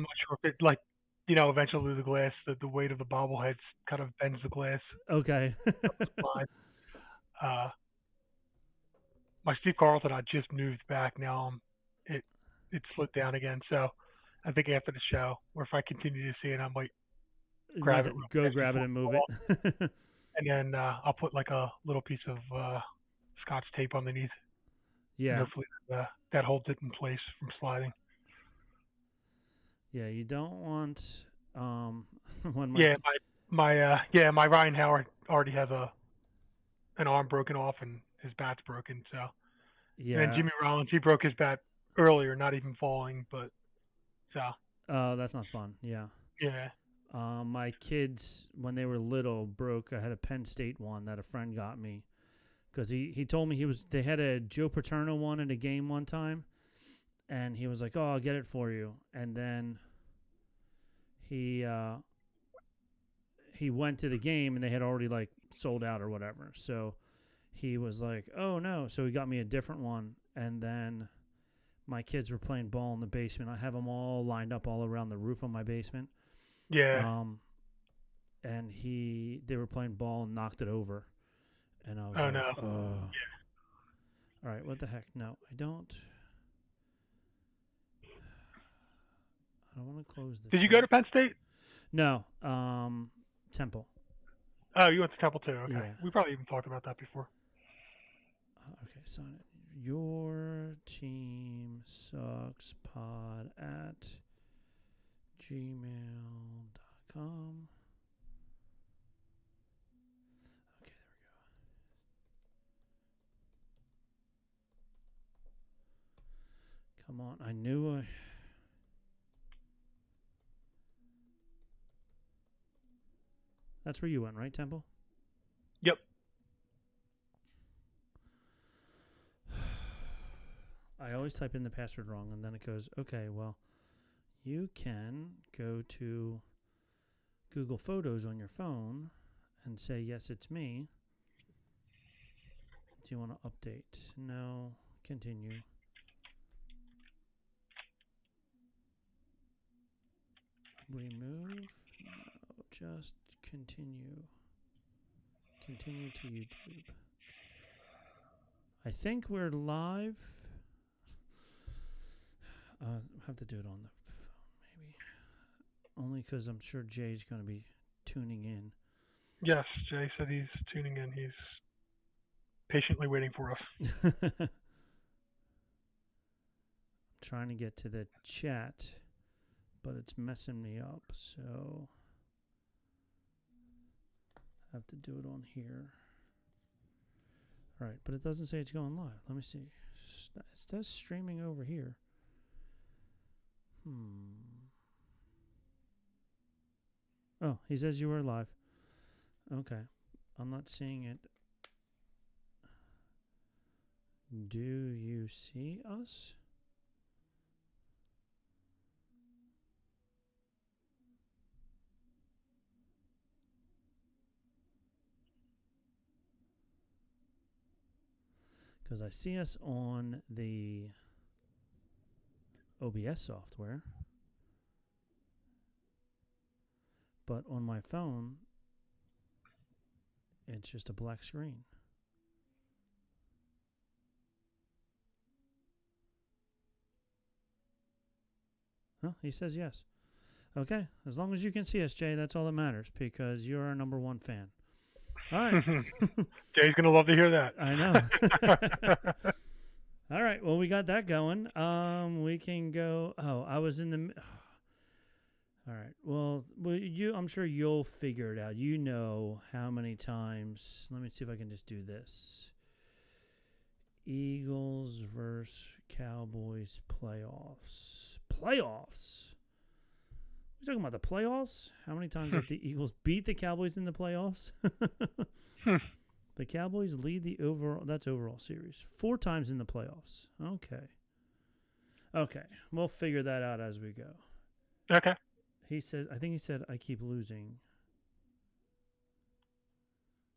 I'm not sure if it eventually the glass, the weight of the bobbleheads kind of bends the glass Okay. up the slide. Uh, my Steve Carlton, I just moved back now. It it slipped down again, so I think after the show, or if I continue to see it, I might You grab it might real go fast grab it before and I move go it. off, and then I'll put like a little piece of Scotch tape underneath, and Yeah. hopefully that holds it in place from sliding. Yeah, you don't want when my Yeah, my Ryan Howard already has an arm broken off and his bat's broken. So, and then yeah, Jimmy Rollins, he broke his bat earlier, not even falling, but so that's not fun. Yeah. yeah, My kids, when they were little, broke. I had a Penn State one that a friend got me because he told me they had a Joe Paterno one at a game one time, and he was like, "Oh, I'll get it for you." And then he he went to the game and they had already like sold out or whatever. So he was like, "Oh no!" So he got me a different one, and then my kids were playing ball in the basement. I have them all lined up all around the roof of my basement. yeah. Um, and they were playing ball and knocked it over, and I was Oh like, no. "Oh, all right, what the heck? No, I don't. I don't want to close the Did you go chat. to Penn State? No, Temple. Oh, you went to Temple too. Okay, Yeah. we probably even talked about that before. Okay, sign it. Your team sucks pod at gmail.com. Okay, there we go. Come on. I knew I. That's where you went, right, Temple? Yep. I always type in the password wrong, and then it goes, okay, well, you can go to Google Photos on your phone and say, yes, it's me. Do you want to update? No. Continue. Remove? No. Just continue. Continue to YouTube. I think we're live. Have to do it on the phone, maybe. Only because I'm sure Jay's going to be tuning in. Yes, Jay said he's tuning in. He's patiently waiting for us. I'm trying to get to the chat, but it's messing me up, so I have to do it on here. All right, but it doesn't say it's going live. Let me see. It says streaming over here. Oh, he says you are live. Okay. I'm not seeing it. Do you see us? Because I see us on the OBS software. But on my phone, it's just a black screen. Huh? He says yes. Okay. As long as you can see us, Jay, that's all that matters because you're our number one fan. All right. Jay's gonna love to hear that. I know. All right. Well, we got that going. We can go. Oh, I was in the. All right. Well, I'm sure you'll figure it out. You know how many times. Let me see if I can just do this. Eagles versus Cowboys playoffs. Playoffs. We're talking about the playoffs. How many times have the Eagles beat the Cowboys in the playoffs? The Cowboys lead the overall. That's overall series. 4 times in the playoffs. Okay. Okay. We'll figure that out as we go. Okay. He said. I think he said, "I keep losing."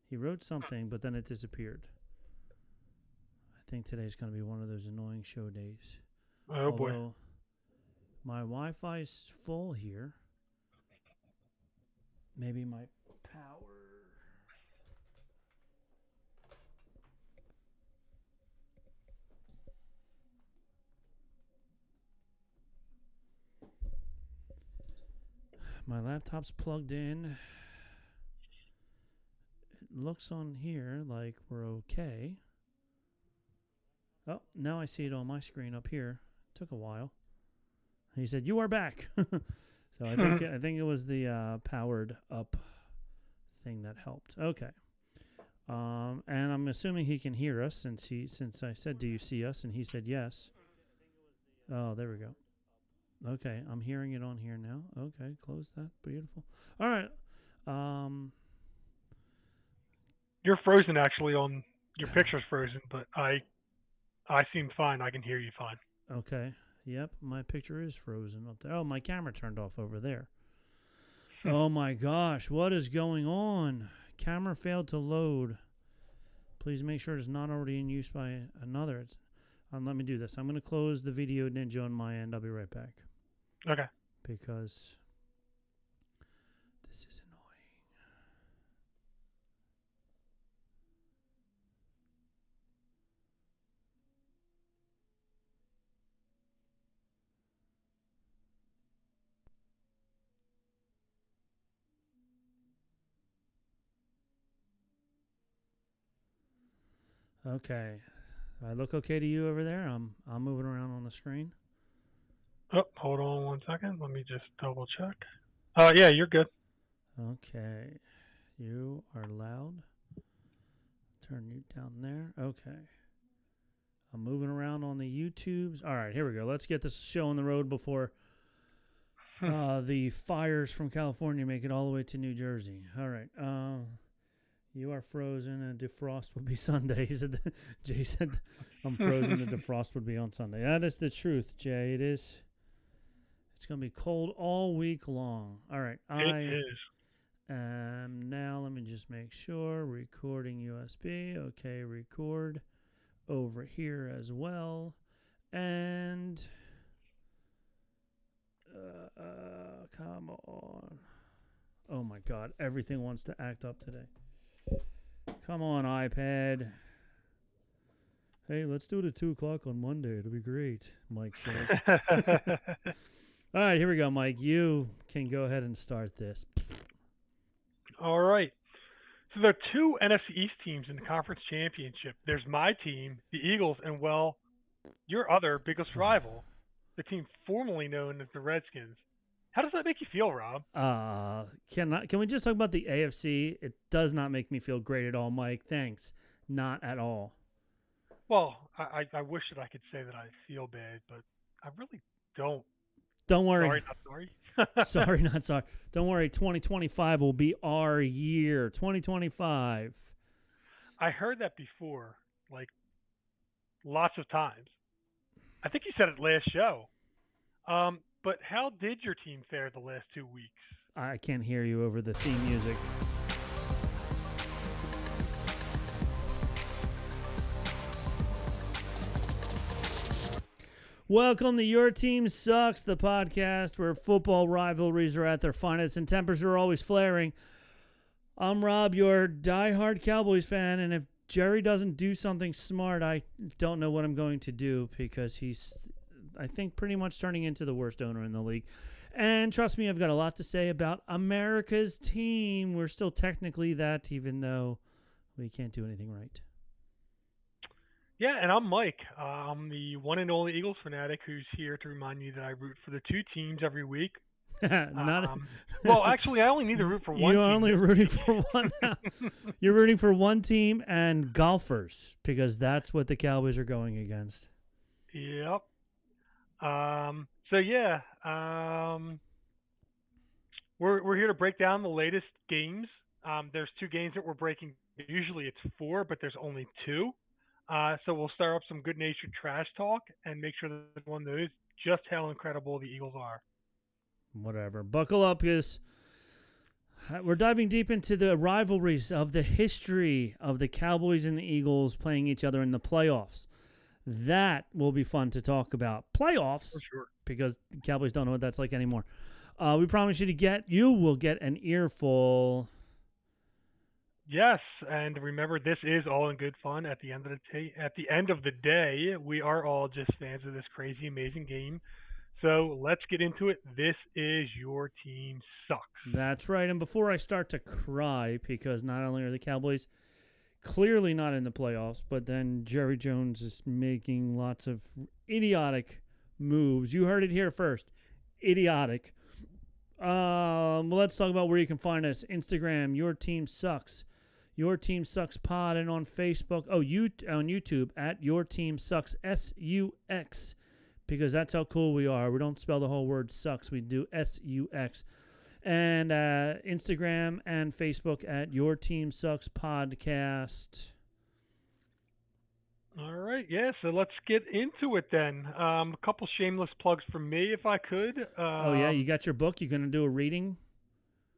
He wrote something, but then it disappeared. I think today's going to be one of those annoying show days. Oh boy. My Wi-Fi's full here. Maybe my power. My laptop's plugged in. It looks on here like we're okay. Oh, now I see it on my screen up here. Took a while. He said, "You are back." So I think it was the powered up thing that helped. Okay. And I'm assuming he can hear us since I said, "Do you see us?" and he said yes. Oh, there we go. Okay, I'm hearing it on here now. Okay, close that. Beautiful. All right. You're frozen actually on your picture's frozen, but I seem fine. I can hear you fine. Okay. Yep, my picture is frozen up there. Oh, my camera turned off over there. Oh my gosh, what is going on? Camera failed to load. Please make sure it's not already in use by another. Let me do this. I'm going to close the video ninja on my end. I'll be right back. Okay. Because this is annoying. Okay. I look okay to you over there? I'm moving around on the screen. Oh, hold on 1 second. Let me just double check. Yeah, you're good. Okay. You are loud. Turn you down there. Okay. I'm moving around on the YouTubes. All right, here we go. Let's get this show on the road before the fires from California make it all the way to New Jersey. All right. You are frozen and defrost will be Sunday. Jay said, I'm frozen and defrost would be on Sunday. That is the truth, Jay. It is. It's going to be cold all week long. All right. It is. Now let me just make sure. Recording USB. Okay, record over here as well. And come on. Oh my God. Everything wants to act up today. Come on, iPad. Hey, let's do it at 2 o'clock on Monday. It'll be great, Mike says. All right, here we go, Mike. You can go ahead and start this. All right. So there are 2 NFC East teams in the conference championship. There's my team, the Eagles, and, well, your other biggest rival, the team formerly known as the Redskins. How does that make you feel, Rob? Can we just talk about the AFC? It does not make me feel great at all, Mike. Thanks. Not at all. Well, I wish that I could say that I feel bad, but I really don't. Don't worry. Sorry, not sorry. Sorry, not sorry. Don't worry. 2025 will be our year. 2025. I heard that before, like lots of times. I think you said it last show. But how did your team fare the last 2 weeks? I can't hear you over the theme music. Welcome to Your Team Sucks, the podcast where football rivalries are at their finest and tempers are always flaring. I'm Rob, your diehard Cowboys fan, and if Jerry doesn't do something smart, I don't know what I'm going to do because he's, I think, pretty much turning into the worst owner in the league. And trust me, I've got a lot to say about America's team. We're still technically that, even though we can't do anything right. Yeah, and I'm Mike. I'm the one and only Eagles fanatic who's here to remind you that I root for the 2 teams every week. Well, actually, I only need to root for one. You're only rooting for one now. You're rooting for one team and golfers because that's what the Cowboys are going against. Yep. So yeah, we're here to break down the latest games. There's 2 games that we're breaking. Usually it's 4, but there's only 2. So we'll start up some good-natured trash talk and make sure that everyone knows just how incredible the Eagles are. Whatever. Buckle up, because we're diving deep into the rivalries of the history of the Cowboys and the Eagles playing each other in the playoffs. That will be fun to talk about. Playoffs? For sure. because the Cowboys don't know what that's like anymore. We promise you will get an earful. Yes, and remember, this is all in good fun. At the end of the day, we are all just fans of this crazy, amazing game. So let's get into it. This is Your Team Sucks. That's right. And before I start to cry, because not only are the Cowboys clearly not in the playoffs, but then Jerry Jones is making lots of idiotic moves. You heard it here first. Idiotic. Let's talk about where you can find us. Instagram, Your Team Sucks. Your Team Sucks Pod, and on Facebook. On YouTube at Your Team Sucks SUX, because that's how cool we are. We don't spell the whole word sucks. We do SUX. And Instagram and Facebook at Your Team Sucks Podcast. All right, yeah. So let's get into it then. A couple shameless plugs from me, if I could. Oh yeah, you got your book. You gonna do a reading?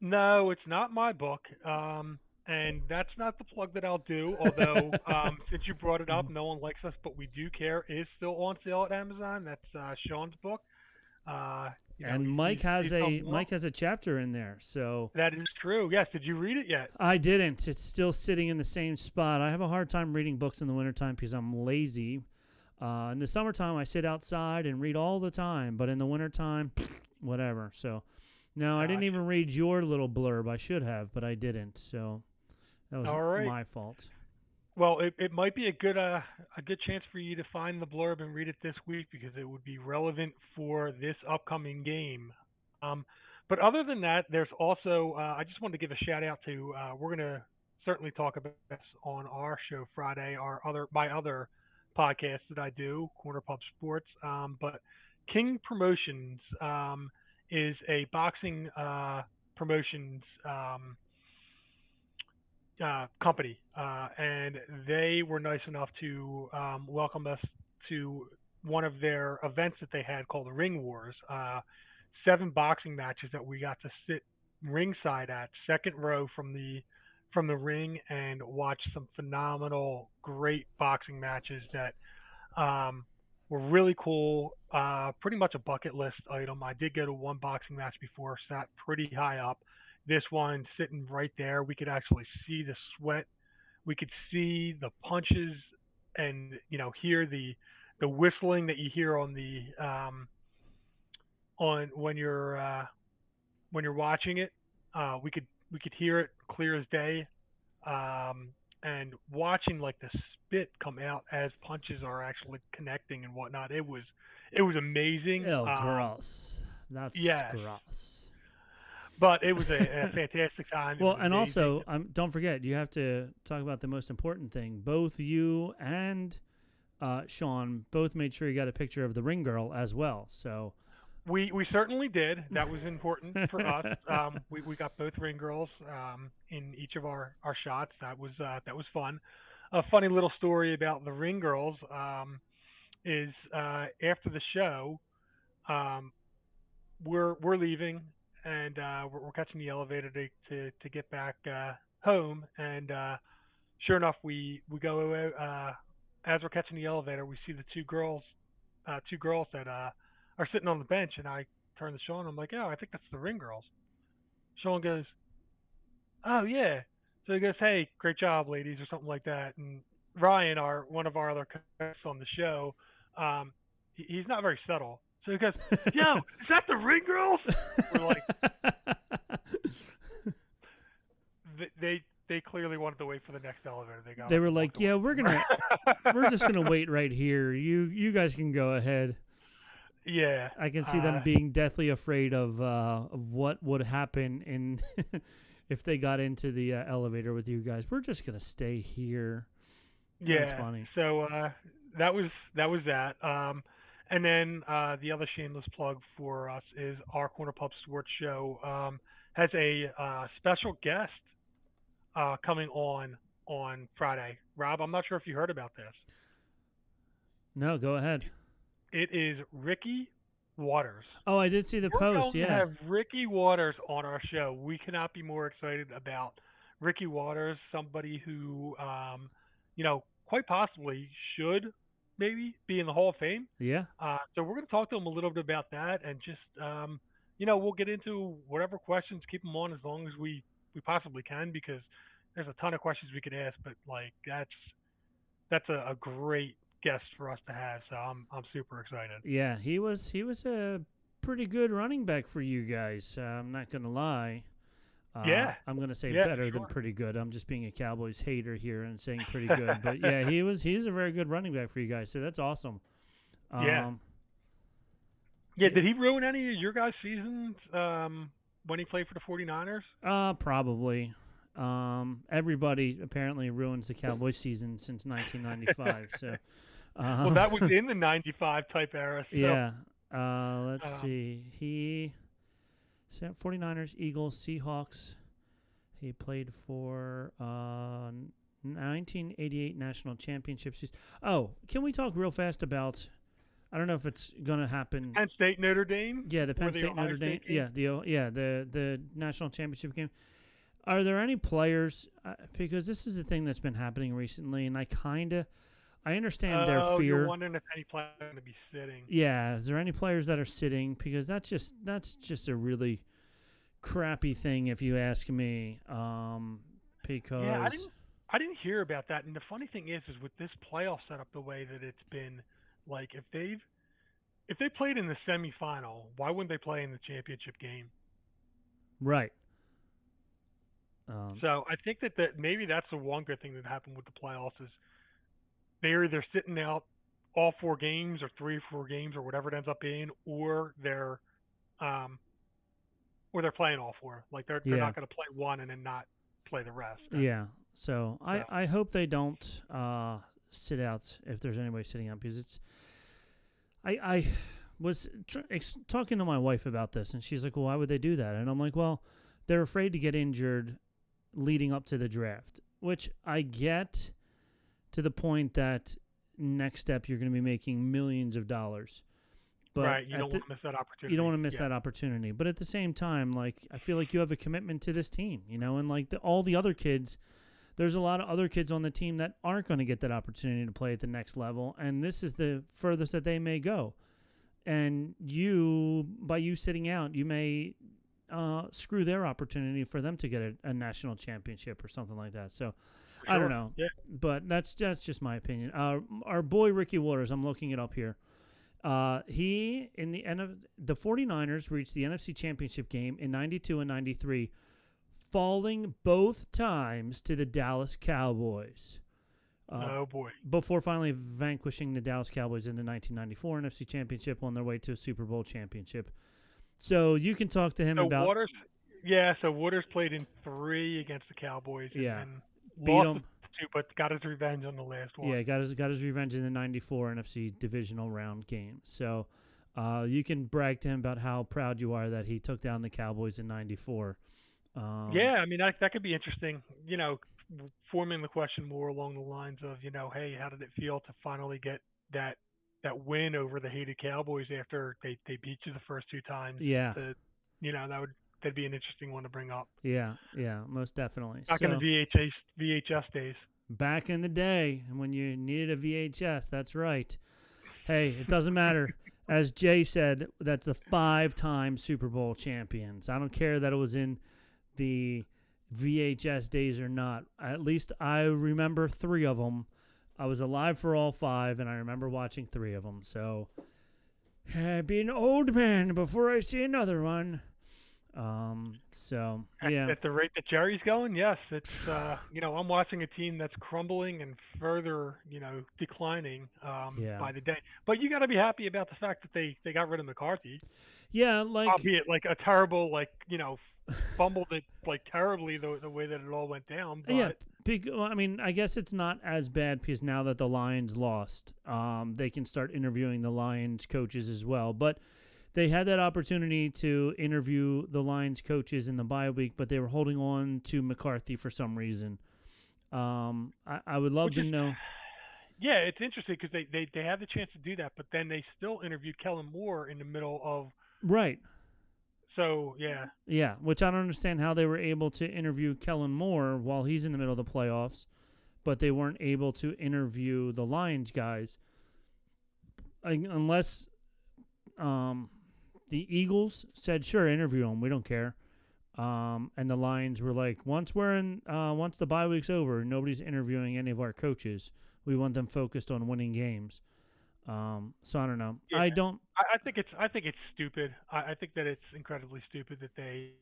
No, it's not my book. And that's not the plug that I'll do. Although, since you brought it up, No One Likes Us, But We Do Care is still on sale at Amazon. That's Sean's book. And Mike has a chapter in there. So that is true. Yes. Did you read it yet? I didn't. It's still sitting in the same spot. I have a hard time reading books in the wintertime because I'm lazy. In the summertime, I sit outside and read all the time. But in the wintertime, whatever. So, no, I didn't even read your little blurb. I should have, but I didn't. So that was my fault. Well, it might be a good chance for you to find the blurb and read it this week because it would be relevant for this upcoming game. But other than that, there's also I just wanted to give a shout out to we're going to certainly talk about this on our show Friday, my other podcast that I do, Corner Pub Sports. But King Promotions is a boxing promotions company, and they were nice enough to welcome us to one of their events that they had called the Ring Wars. 7 boxing matches that we got to sit ringside at, second row from the ring, and watch some phenomenal, great boxing matches that were really cool. Pretty much a bucket list item. I did go to one boxing match before, sat pretty high up. This one sitting right there, we could actually see the sweat. We could see the punches, and hear the whistling that you hear on the on when you're watching it. We could hear it clear as day, and watching like the spit come out as punches are actually connecting and whatnot. It was amazing. Oh, gross! That's gross. But it was a fantastic time. Well, and also, don't forget, you have to talk about the most important thing. Both you and Sean both made sure you got a picture of the ring girl as well. So we certainly did. That was important for us. We got both ring girls in each of our shots. That was fun. A funny little story about the ring girls is after the show, we're leaving. And we're catching the elevator to get back home, and sure enough, we go as we're catching the elevator, we see the two girls that are sitting on the bench, and I turn to Sean. I'm like, "Oh, I think that's the ring girls." Sean goes, "Oh yeah." So he goes, "Hey, great job, ladies," or something like that. And Ryan, one of our other guests on the show, he's not very subtle. So he goes, "Yo, is that the ring girls?" We're like, they clearly wanted to wait for the next elevator. They were like, "Yeah, we're just gonna wait right here. You guys can go ahead." Yeah, I can see them being deathly afraid of what would happen in if they got into the elevator with you guys. We're just gonna stay here. Yeah, that's funny. So that was that. And then the other shameless plug for us is our Corner Pub Sports Show has a special guest coming on Friday. Rob, I'm not sure if you heard about this. No, go ahead. It is Ricky Waters. Oh, I did see the post. We're going to have Ricky Waters on our show. We cannot be more excited about Ricky Waters, somebody who, quite possibly should maybe be in the Hall of Fame. Yeah. So we're going to talk to him a little bit about that, and just we'll get into whatever questions, keep them on as long as we possibly can, because there's a ton of questions we could ask. But like that's a great guest for us to have. So I'm super excited. Yeah, he was a pretty good running back for you guys. I'm not gonna lie. Yeah, I'm gonna say yeah, better for than sure. pretty good. I'm just being a Cowboys hater here and saying pretty good. But yeah, he's a very good running back for you guys. So that's awesome. Yeah. Um, Yeah, did he ruin any of your guys' seasons when he played for the 49ers? probably. Everybody apparently ruins the Cowboys season since 1995. So, Well, that was uh, in the 95 type era. So, yeah. Let's um, see. He 49ers, Eagles, Seahawks. He played for 1988 national championships. Oh, can we talk real fast about? I don't know if it's gonna happen. Penn State, Notre Dame? Yeah, the Or Penn the State Ohio Notre Dame. State game? The national championship game. Are there any players? Because this is the thing that's been happening recently, and I understand their Oh, fear. you're wondering if any player is going to be sitting. Yeah, is there any players that are sitting? Because that's just a really crappy thing, if you ask me. Yeah, I Because didn't hear about that. And the funny thing is with this playoff setup, the way that it's been, like if they played in the semifinal, why wouldn't they play in the championship game? right. Um, So I think that maybe that's the one good thing that happened with the playoffs is they're either sitting out all 4 games or 3 or 4 games or whatever it ends up being, um, or they're playing all four. Like they're yeah, not going to play one and then not play the rest. And yeah. So so I hope they don't sit out if there's anybody sitting out, because I was talking to my wife about this, and she's like, "Well, why would they do that?" And I'm like, "Well, they're afraid to get injured leading up to the draft," which I get, to the point that next step you're going to be making millions of dollars. But right, you don't want to miss that opportunity. you don't want to miss Yeah, that opportunity. But at the same time, like, I feel like you have a commitment to this team, and like all the other kids, there's a lot of other kids on the team that aren't going to get that opportunity to play at the next level, and this is the furthest that they may go. And by you sitting out, you may screw their opportunity for them to get a national championship or something like that. So for I don't sure. know, Yeah. but that's just my opinion. Our boy Ricky Waters, I'm looking it up here. He in the end of the 49ers reached the NFC Championship game in 92 and 93, falling both times to the Dallas Cowboys. Oh boy. Before finally vanquishing the Dallas Cowboys in the 1994 NFC Championship on their way to a Super Bowl championship. So you can talk to him So about Waters. Yeah. So Waters played in 3 against the Cowboys yeah, and beat lost him. the 2, but got his revenge on the last one. Yeah, got his revenge in the '94 NFC Divisional round game. So you can brag to him about how proud you are that he took down the Cowboys in '94. Yeah, I mean that could be interesting. Forming the question more along the lines of, hey, how did it feel to finally get that win over the hated Cowboys after they beat you the first 2 times? Yeah, That'd be an interesting one to bring up. yeah, most definitely. Back in the So VHS days. back in the day when you needed a VHS, that's right. Hey, it doesn't matter. As Jay said, that's the 5-time Super Bowl champions. I don't care that it was in the VHS days or not. At least I remember 3 of them. I was alive for all 5, and I remember watching 3 of them. So, I'll be an old man before I see another one. So yeah, At the rate that Jerry's going, yes, it's I'm watching a team that's crumbling and further declining yeah, by the day. But you got to be happy about the fact that they got rid of McCarthy, yeah. Like, albeit like a terrible fumbled it like terribly the way that it all went down. But yeah. I mean, I guess it's not as bad because now that the Lions lost, they can start interviewing the Lions coaches as well. But they had that opportunity to interview the Lions coaches in the bye week, but they were holding on to McCarthy for some reason. I would love to know. Yeah, it's interesting because they had the chance to do that, but then they still interviewed Kellen Moore in the middle of. Right. So yeah. Yeah, which I don't understand how they were able to interview Kellen Moore while he's in the middle of the playoffs, but they weren't able to interview the Lions guys. unless um, the Eagles said, sure, interview him. We don't care. And the Lions were like, once once the bye week's over, nobody's interviewing any of our coaches. We want them focused on winning games. So I don't know. Yeah, I don't. I think it's stupid. I think that it's incredibly stupid that they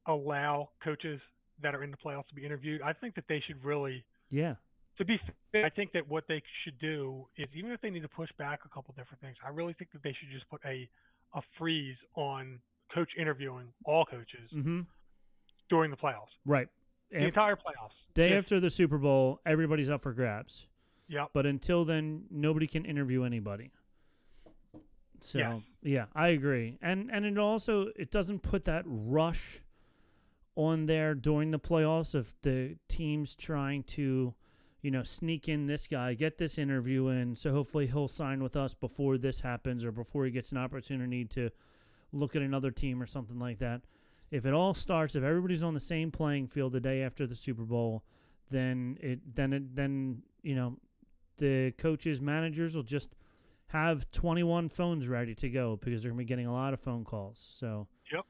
allow coaches that are in the playoffs to be interviewed. I think that they should really, Yeah. to be fair, I think that what they should do is, even if they need to push back a couple different things, I really think that they should just put a freeze on coach interviewing all coaches Mm-hmm. during the playoffs, Right. the entire playoffs. Day Just, after the Super Bowl, everybody's up for grabs. yep. But until then, nobody can interview anybody. So Yes. yeah, I agree. And it doesn't put that rush on there during the playoffs of the teams trying to, sneak in this guy, get this interview in, so hopefully he'll sign with us before this happens or before he gets an opportunity to look at another team or something like that. If it all starts, if everybody's on the same playing field the day after the Super Bowl, then the coaches, managers will just have 21 phones ready to go because they're going to be getting a lot of phone calls. So Yep.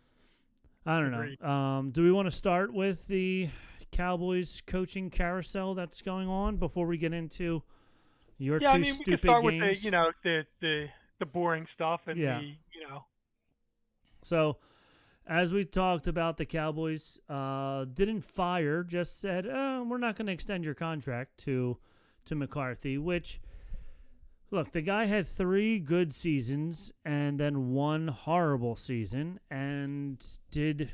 I don't Agreed. know. Do we want to start with the Cowboys coaching carousel that's going on before we get into your Yeah, I two mean, we stupid can start games? with the boring stuff and Yeah. the. So, as we talked about, the Cowboys didn't fire, just said, we're not going to extend your contract to McCarthy, which, look, the guy had 3 good seasons and then 1 horrible season. And did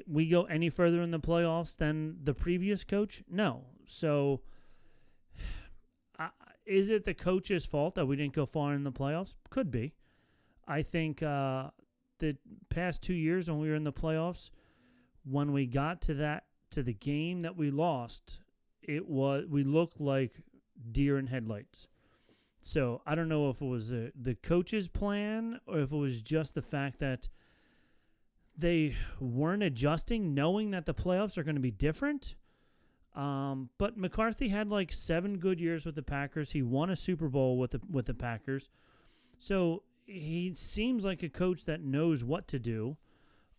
we go any further in the playoffs than the previous coach? No. So, is it the coach's fault that we didn't go far in the playoffs? Could be. I think the past 2 years when we were in the playoffs, when we got to the game that we lost, we looked like deer in headlights. So I don't know if it was the coach's plan or if it was just the fact that they weren't adjusting, knowing that the playoffs are going to be different. But McCarthy had like 7 good years with the Packers. He won a Super Bowl with the Packers. So he seems like a coach that knows what to do.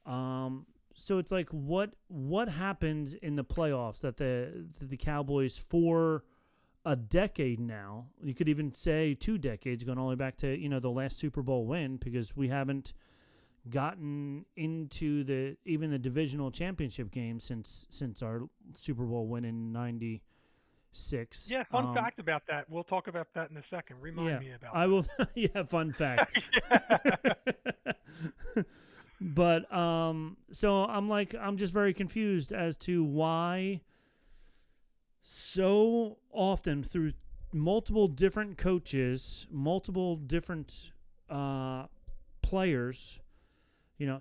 So it's like what happened in the playoffs that the Cowboys for a decade now, you could even say 2 decades, going all the way back to the last Super Bowl win, because we haven't gotten into even the divisional championship game since our Super Bowl win in '96. Yeah, fun fact about that. We'll talk about that in a second. Remind me about. I will. Yeah, fun fact. But so I'm just very confused as to why so often through multiple different coaches, multiple different players.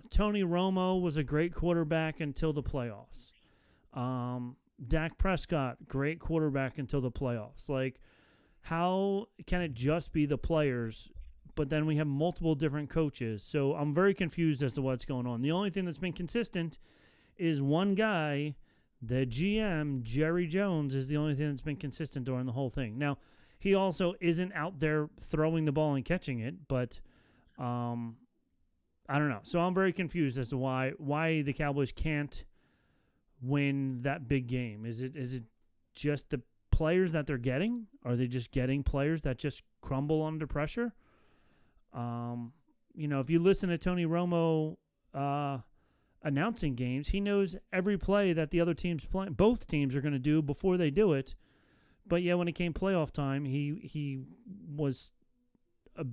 Tony Romo was a great quarterback until the playoffs. Dak Prescott, great quarterback until the playoffs. Like, how can it just be the players, but then we have multiple different coaches? So I'm very confused as to what's going on. The only thing that's been consistent is one guy, the GM, Jerry Jones, is the only thing that's been consistent during the whole thing. Now, he also isn't out there throwing the ball and catching it, but I don't know. So I'm very confused as to why the Cowboys can't win that big game. Is it just the players that they're getting? Are they just getting players that just crumble under pressure? If you listen to Tony Romo announcing games, he knows every play that the other team's playing. Both teams are going to do before they do it. But yeah, when it came playoff time, he was a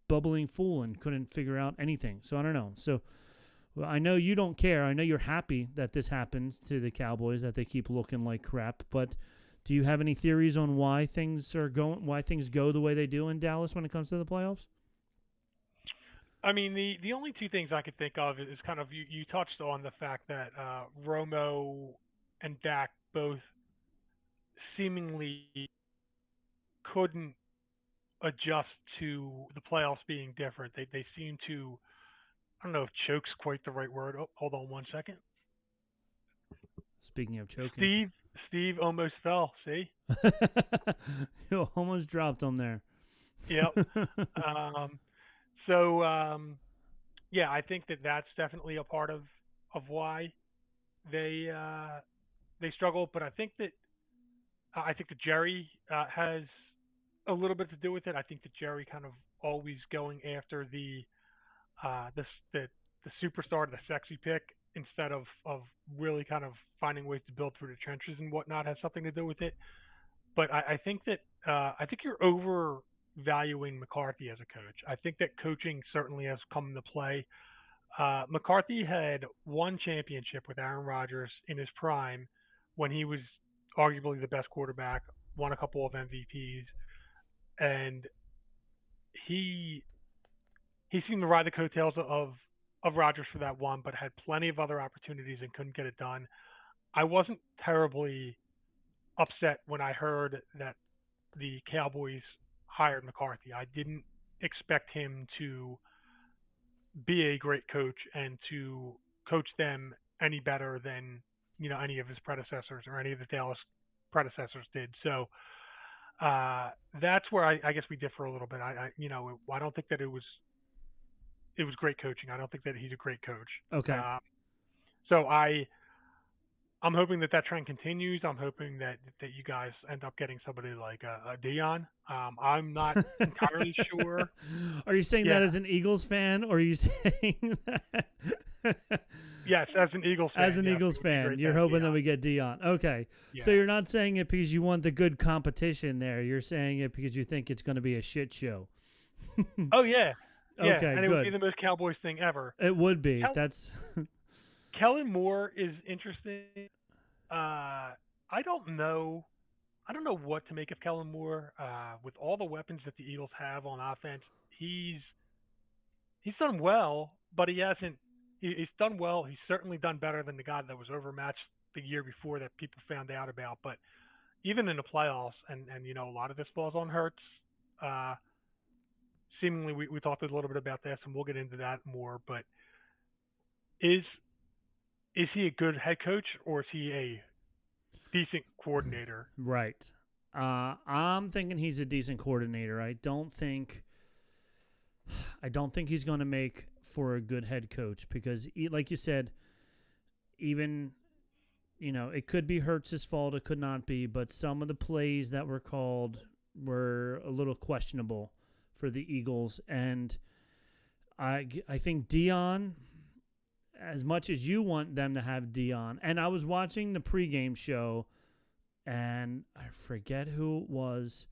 bubbling fool and couldn't figure out anything. So I don't know. So I know you don't care. I know you're happy that this happens to the Cowboys, that they keep looking like crap. But do you have any theories on why things go the way they do in Dallas when it comes to the playoffs? I mean, the only 2 things I could think of is kind of you touched on the fact that Romo and Dak both seemingly couldn't adjust to the playoffs being different. They seem to, I don't know if choke's quite the right word. Oh, hold on one second. Speaking of choking, Steve almost fell. See, you almost dropped him there. Yep. Um, so yeah, I think that that's definitely a part of why they they struggle. But I think that Jerry has a little bit to do with it. I think that Jerry kind of always going after uh, the the the superstar, the sexy pick, instead of really kind of finding ways to build through the trenches and whatnot has something to do with it. But I think you're overvaluing McCarthy as a coach. I think that coaching certainly has come into play. McCarthy had one championship with Aaron Rodgers in his prime when he was arguably the best quarterback, won a couple of MVPs, and he he seemed to ride the coattails of Rodgers for that one, but had plenty of other opportunities and couldn't get it done. I wasn't terribly upset when I heard that the Cowboys hired McCarthy. I didn't expect him to be a great coach and to coach them any better than any of his predecessors or any of the Dallas predecessors did. So that's where I guess we differ a little bit. I don't think that it was great coaching. I don't think that he's a great coach. Okay. Uh, so I'm hoping that that trend continues. I'm hoping that you guys end up getting somebody like a Dion. I'm not entirely sure. Are you saying Yeah, that as an Eagles fan, or are you saying that yes, as an Eagles as fan, an yes, it Eagles would be fan? great to You're have hoping that Dion. we get Dion. Okay. So Yeah. you're not saying it because you want the good competition there. You're saying it because you think it's going to be a shit show. Oh yeah, yeah, Okay, and it would be good. the most Cowboys thing ever. It would be. Kel- That's Kellen Moore is interesting. I don't know. I don't know what to make of Kellen Moore. With all the weapons that the Eagles have on offense, he's done well, but he hasn't. He's done well. He's certainly done better than the guy that was overmatched the year before that people found out about. But even in the playoffs, and a lot of this falls on Hurts. Uh, Seemingly, we talked a little bit about this, and we'll get into that more. But is is he a good head coach or is he a decent coordinator? right. I'm thinking he's a decent coordinator. I don't think he's going to make for a good head coach because, like you said, even it could be Hurts' fault. It could not be, but some of the plays that were called were a little questionable for the Eagles, and I think Dion, as much as you want them to have Dion, and I was watching the pregame show, and I forget who it was.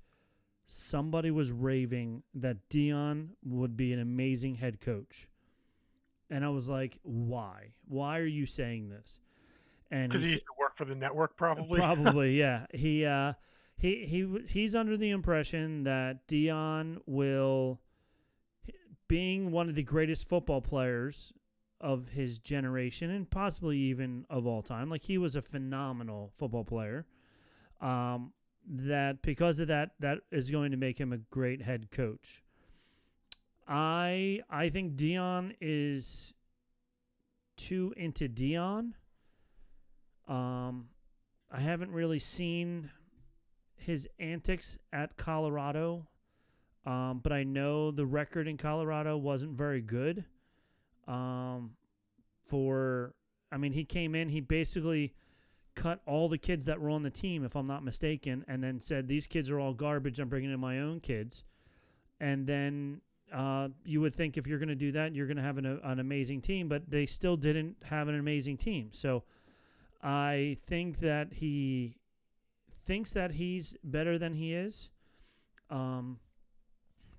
Somebody was raving that Dion would be an amazing head coach. And I was like, why? Why are you saying this? And Because he used to work for the network, probably. probably, yeah. He's under the impression that Dion will, being one of the greatest football players of his generation and possibly even of all time, like he was a phenomenal football player. That because of that is going to make him a great head coach. I think Dion is too into Dion. I haven't really seen his antics at Colorado, but I know the record in Colorado wasn't very good. He came in, he basically cut all the kids that were on the team, if I'm not mistaken, and then said, these kids are all garbage, I'm bringing in my own kids. And then you would think if you're going to do that, you're going to have an amazing team, but they still didn't have an amazing team. So I think that he thinks that he's better than he is.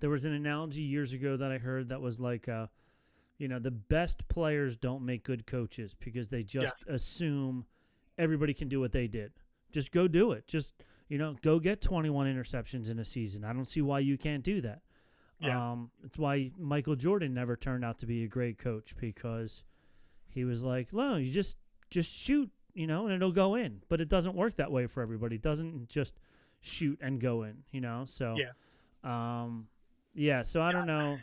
There was an analogy years ago that I heard that was like, the best players don't make good coaches because they just assume everybody can do what they did. Just go do it. Just, go get 21 interceptions in a season. I don't see why you can't do that. Yeah. It's why Michael Jordan never turned out to be a great coach because he was like, no, you just shoot, and it'll go in. But it doesn't work that way for everybody. It doesn't just shoot and go in, So, so I don't know.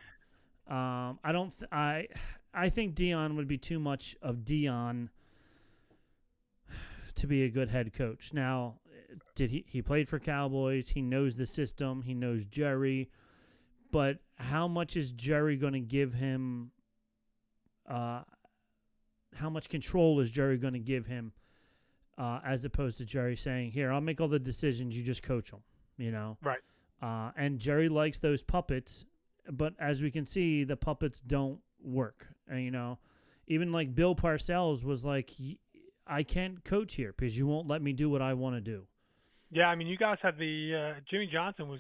I think Dion would be too much of Dion to be a good head coach. Now, he played for Cowboys. He knows the system. He knows Jerry. but how much is Jerry going to give him? How much control is Jerry going to give him, as opposed to Jerry saying, "Here, I'll make all the decisions. You just coach them." You know, Right. and Jerry likes those puppets, but as we can see, the puppets don't work. And, you know, even like Bill Parcells was like, I can't coach here because you won't let me do what I want to do. Yeah, I mean, you guys had the Jimmy Johnson was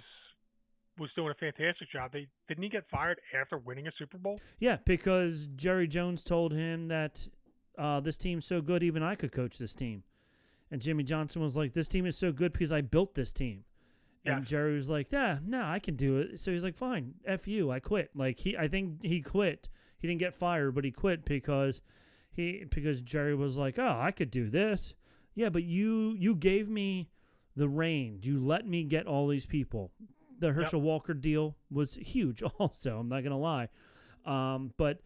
doing a fantastic job. Didn't he get fired after winning a Super Bowl? Yeah, because Jerry Jones told him that this team's so good, even I could coach this team. And Jimmy Johnson was like, this team is so good because I built this team. And Yes. Jerry was like, yeah, no, I can do it. So he's like, fine, F you, I quit. Like I think he quit. He didn't get fired, but he quit because Jerry was like, oh, I could do this. Yeah, but you gave me the reign. You let me get all these people. The Herschel Walker deal was huge also, I'm not going to lie. But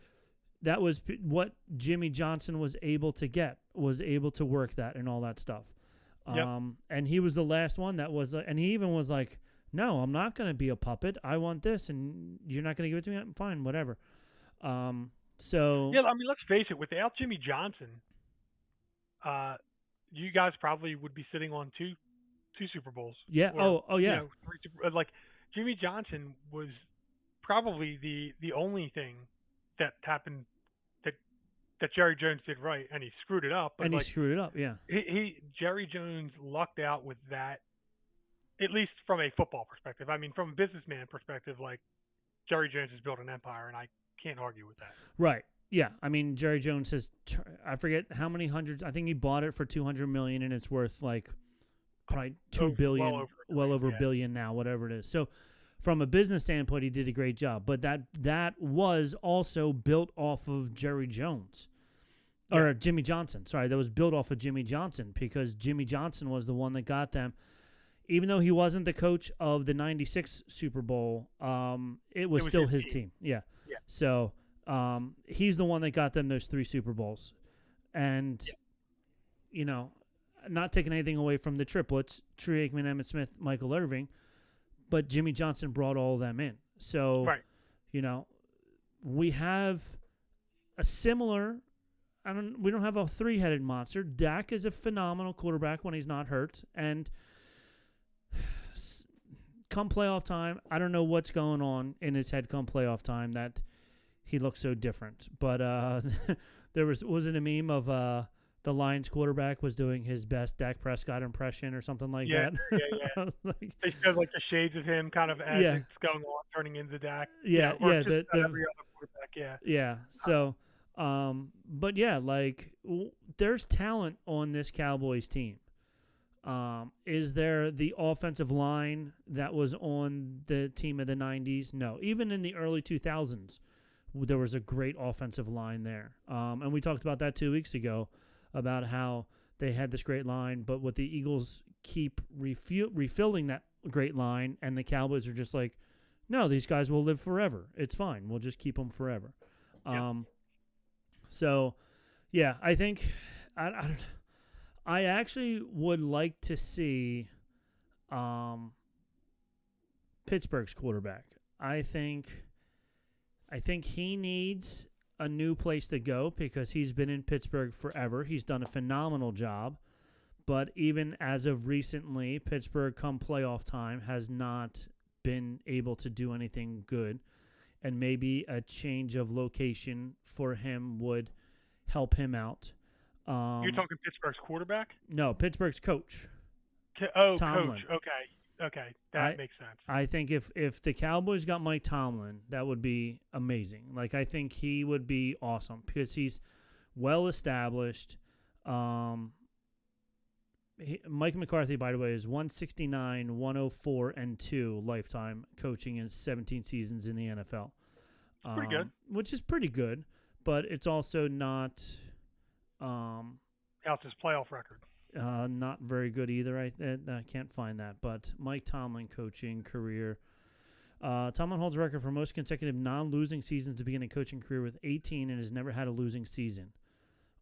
that was what Jimmy Johnson was able to get, was able to work that and all that stuff. And he was the last one that was, and he even was like, no, I'm not going to be a puppet. I want this, and you're not going to give it to me? Fine, whatever. So Yeah, I mean, let's face it. Without Jimmy Johnson, you guys probably would be sitting on two Super Bowls. Yeah. Or, oh yeah. You know, like Jimmy Johnson was probably the only thing that happened that Jerry Jones did right, and he screwed it up. But and he screwed it up. Yeah. Jerry Jones lucked out with that, at least from a football perspective. I mean, from a businessman perspective, like Jerry Jones has built an empire, and I can't argue with that. Right. Yeah. I mean, Jerry Jones has, I forget how many hundreds. I think he bought it for $200 million, and it's worth like probably $2 billion, well over a billion now, whatever it is. So, from a business standpoint, he did a great job. But that was also built off of Jerry Jones. Or Jimmy Johnson. Sorry, that was built off of Jimmy Johnson because Jimmy Johnson was the one that got them. Even though he wasn't the coach of the 96 Super Bowl, it was still his team. Yeah. So he's the one that got them those 3 Super Bowls. And, you know, not taking anything away from the triplets, Troy Aikman, Emmitt Smith, Michael Irving, but Jimmy Johnson brought all of them in. So, you know, we have a similar – we don't have a 3-headed monster. Dak is a phenomenal quarterback when he's not hurt. And come playoff time, I don't know what's going on in his head come playoff time that he looks so different. But there wasn't a meme of the Lions quarterback was doing his best Dak Prescott impression or something like that. Yeah. Like, they showed like the shades of him kind of as it's going on, turning into Dak. Yeah. Every other quarterback, Yeah. So, but yeah, like there's talent on this Cowboys team. Is there the offensive line that was on the team of the 90s? No. Even in the early 2000s, there was a great offensive line there. And we talked about that 2 weeks ago about how they had this great line, but what the Eagles keep refilling that great line, and the Cowboys are just like, no, these guys will live forever. It's fine. We'll just keep them forever. So, yeah, I think I actually would like to see Pittsburgh's quarterback. I think he needs a new place to go because he's been in Pittsburgh forever. He's done a phenomenal job. But even as of recently, Pittsburgh, come playoff time, has not been able to do anything good. And maybe a change of location for him would help him out. You're talking Pittsburgh's quarterback? No, Pittsburgh's coach. Tomlin. Coach. Okay, that makes sense. I think if the Cowboys got Mike Tomlin, that would be amazing. Like, I think he would be awesome because he's well established. Mike McCarthy, by the way, is 169, 104, and 2 lifetime coaching in 17 seasons in the NFL. Pretty good. Which is pretty good, but it's also not How's his playoff record? Not very good either. I can't find that. But Mike Tomlin coaching career. Tomlin holds a record for most consecutive non-losing seasons to begin a coaching career with 18 and has never had a losing season.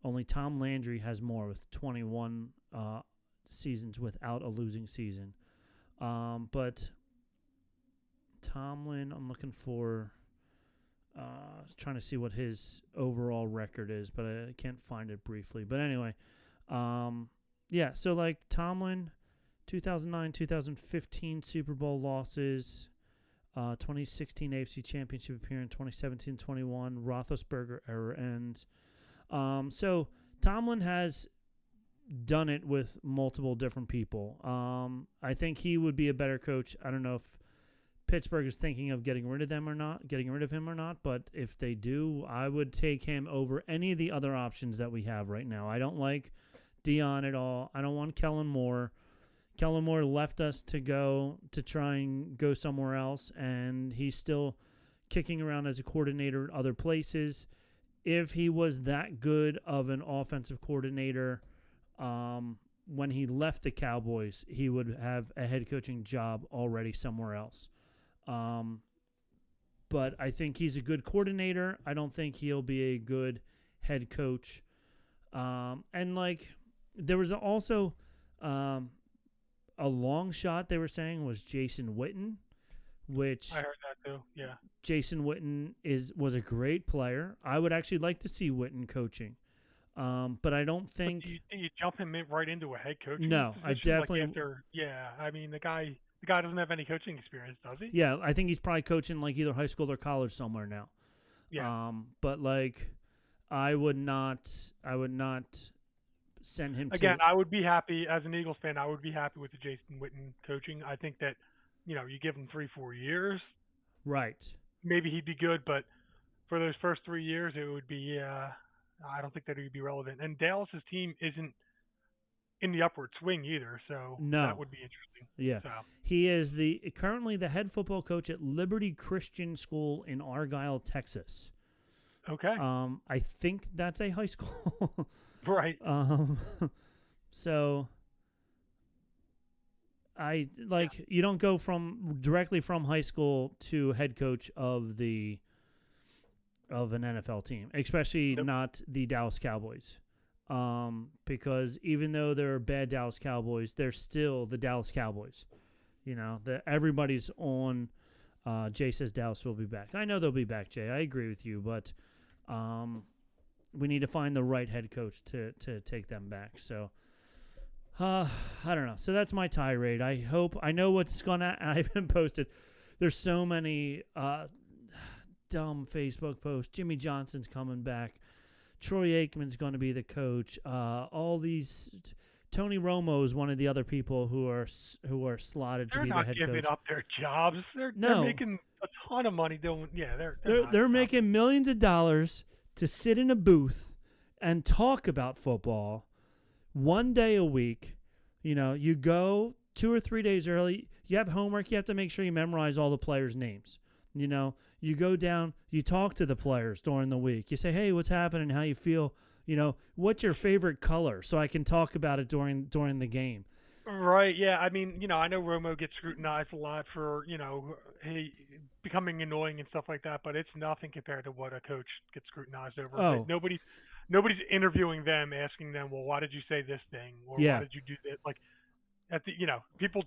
Only Tom Landry has more with 21 seasons without a losing season. But Tomlin, I'm looking for. Trying to see what his overall record is, but I can't find it briefly. But anyway, yeah. So like Tomlin, 2009, 2015 Super Bowl losses, 2016 AFC Championship appearance, 2017-21 Roethlisberger era ends. So Tomlin has done it with multiple different people. I think he would be a better coach. I don't know if Pittsburgh is thinking of getting rid of him or not, but if they do, I would take him over any of the other options that we have right now. I don't like Dion at all. I don't want Kellen Moore. Kellen Moore left us to try and go somewhere else, and he's still kicking around as a coordinator at other places. If he was that good of an offensive coordinator when he left the Cowboys, he would have a head coaching job already somewhere else. But I think he's a good coordinator. I don't think he'll be a good head coach. And like there was also a long shot they were saying was Jason Witten, which I heard that too. Yeah. Jason Witten was a great player. I would actually like to see Witten coaching. But I don't think do you jump him right into a head coaching No, position? I definitely yeah, I mean the guy doesn't have any coaching experience, does he? Yeah, I think he's probably coaching like either high school or college somewhere now. Yeah. But like I would not send him Again, to I would be happy as an Eagles fan. I would be happy with the Jason Witten coaching. I think that you give him 3-4 years, right. maybe he'd be good, but for those first 3 years, it would be. I don't think that he would be relevant. And Dallas's team isn't in the upward swing either, so No. that would be interesting. Yeah. So. He is currently the head football coach at Liberty Christian School in Argyle, Texas. Okay. I think that's a high school. Right. So you don't go directly from high school to head coach of an NFL team, especially not the Dallas Cowboys. Because even though they're bad Dallas Cowboys, they're still the Dallas Cowboys. Everybody's on. Jay says Dallas will be back. I know they'll be back, Jay. I agree with you, but we need to find the right head coach to take them back. So, I don't know. So that's my tirade. I know what's gonna. I haven't posted. There's so many dumb Facebook posts. Jimmy Johnson's coming back. Troy Aikman's going to be the coach. All these. Tony Romo is one of the other people who are slotted to be the head coach. They're not giving up their jobs. They're making a ton of money doing. Yeah, they're making millions of dollars to sit in a booth and talk about football one day a week. You go 2 or 3 days early. You have homework. You have to make sure you memorize all the players' names. You go down. You talk to the players during the week. You say, "Hey, what's happening? How you feel? What's your favorite color?" So I can talk about it during the game. Right. Yeah. I mean, I know Romo gets scrutinized a lot for he becoming annoying and stuff like that, but it's nothing compared to what a coach gets scrutinized over. Oh. Nobody's interviewing them, asking them, "Well, why did you say this thing?" Or yeah. "Why did you do that?" Like, people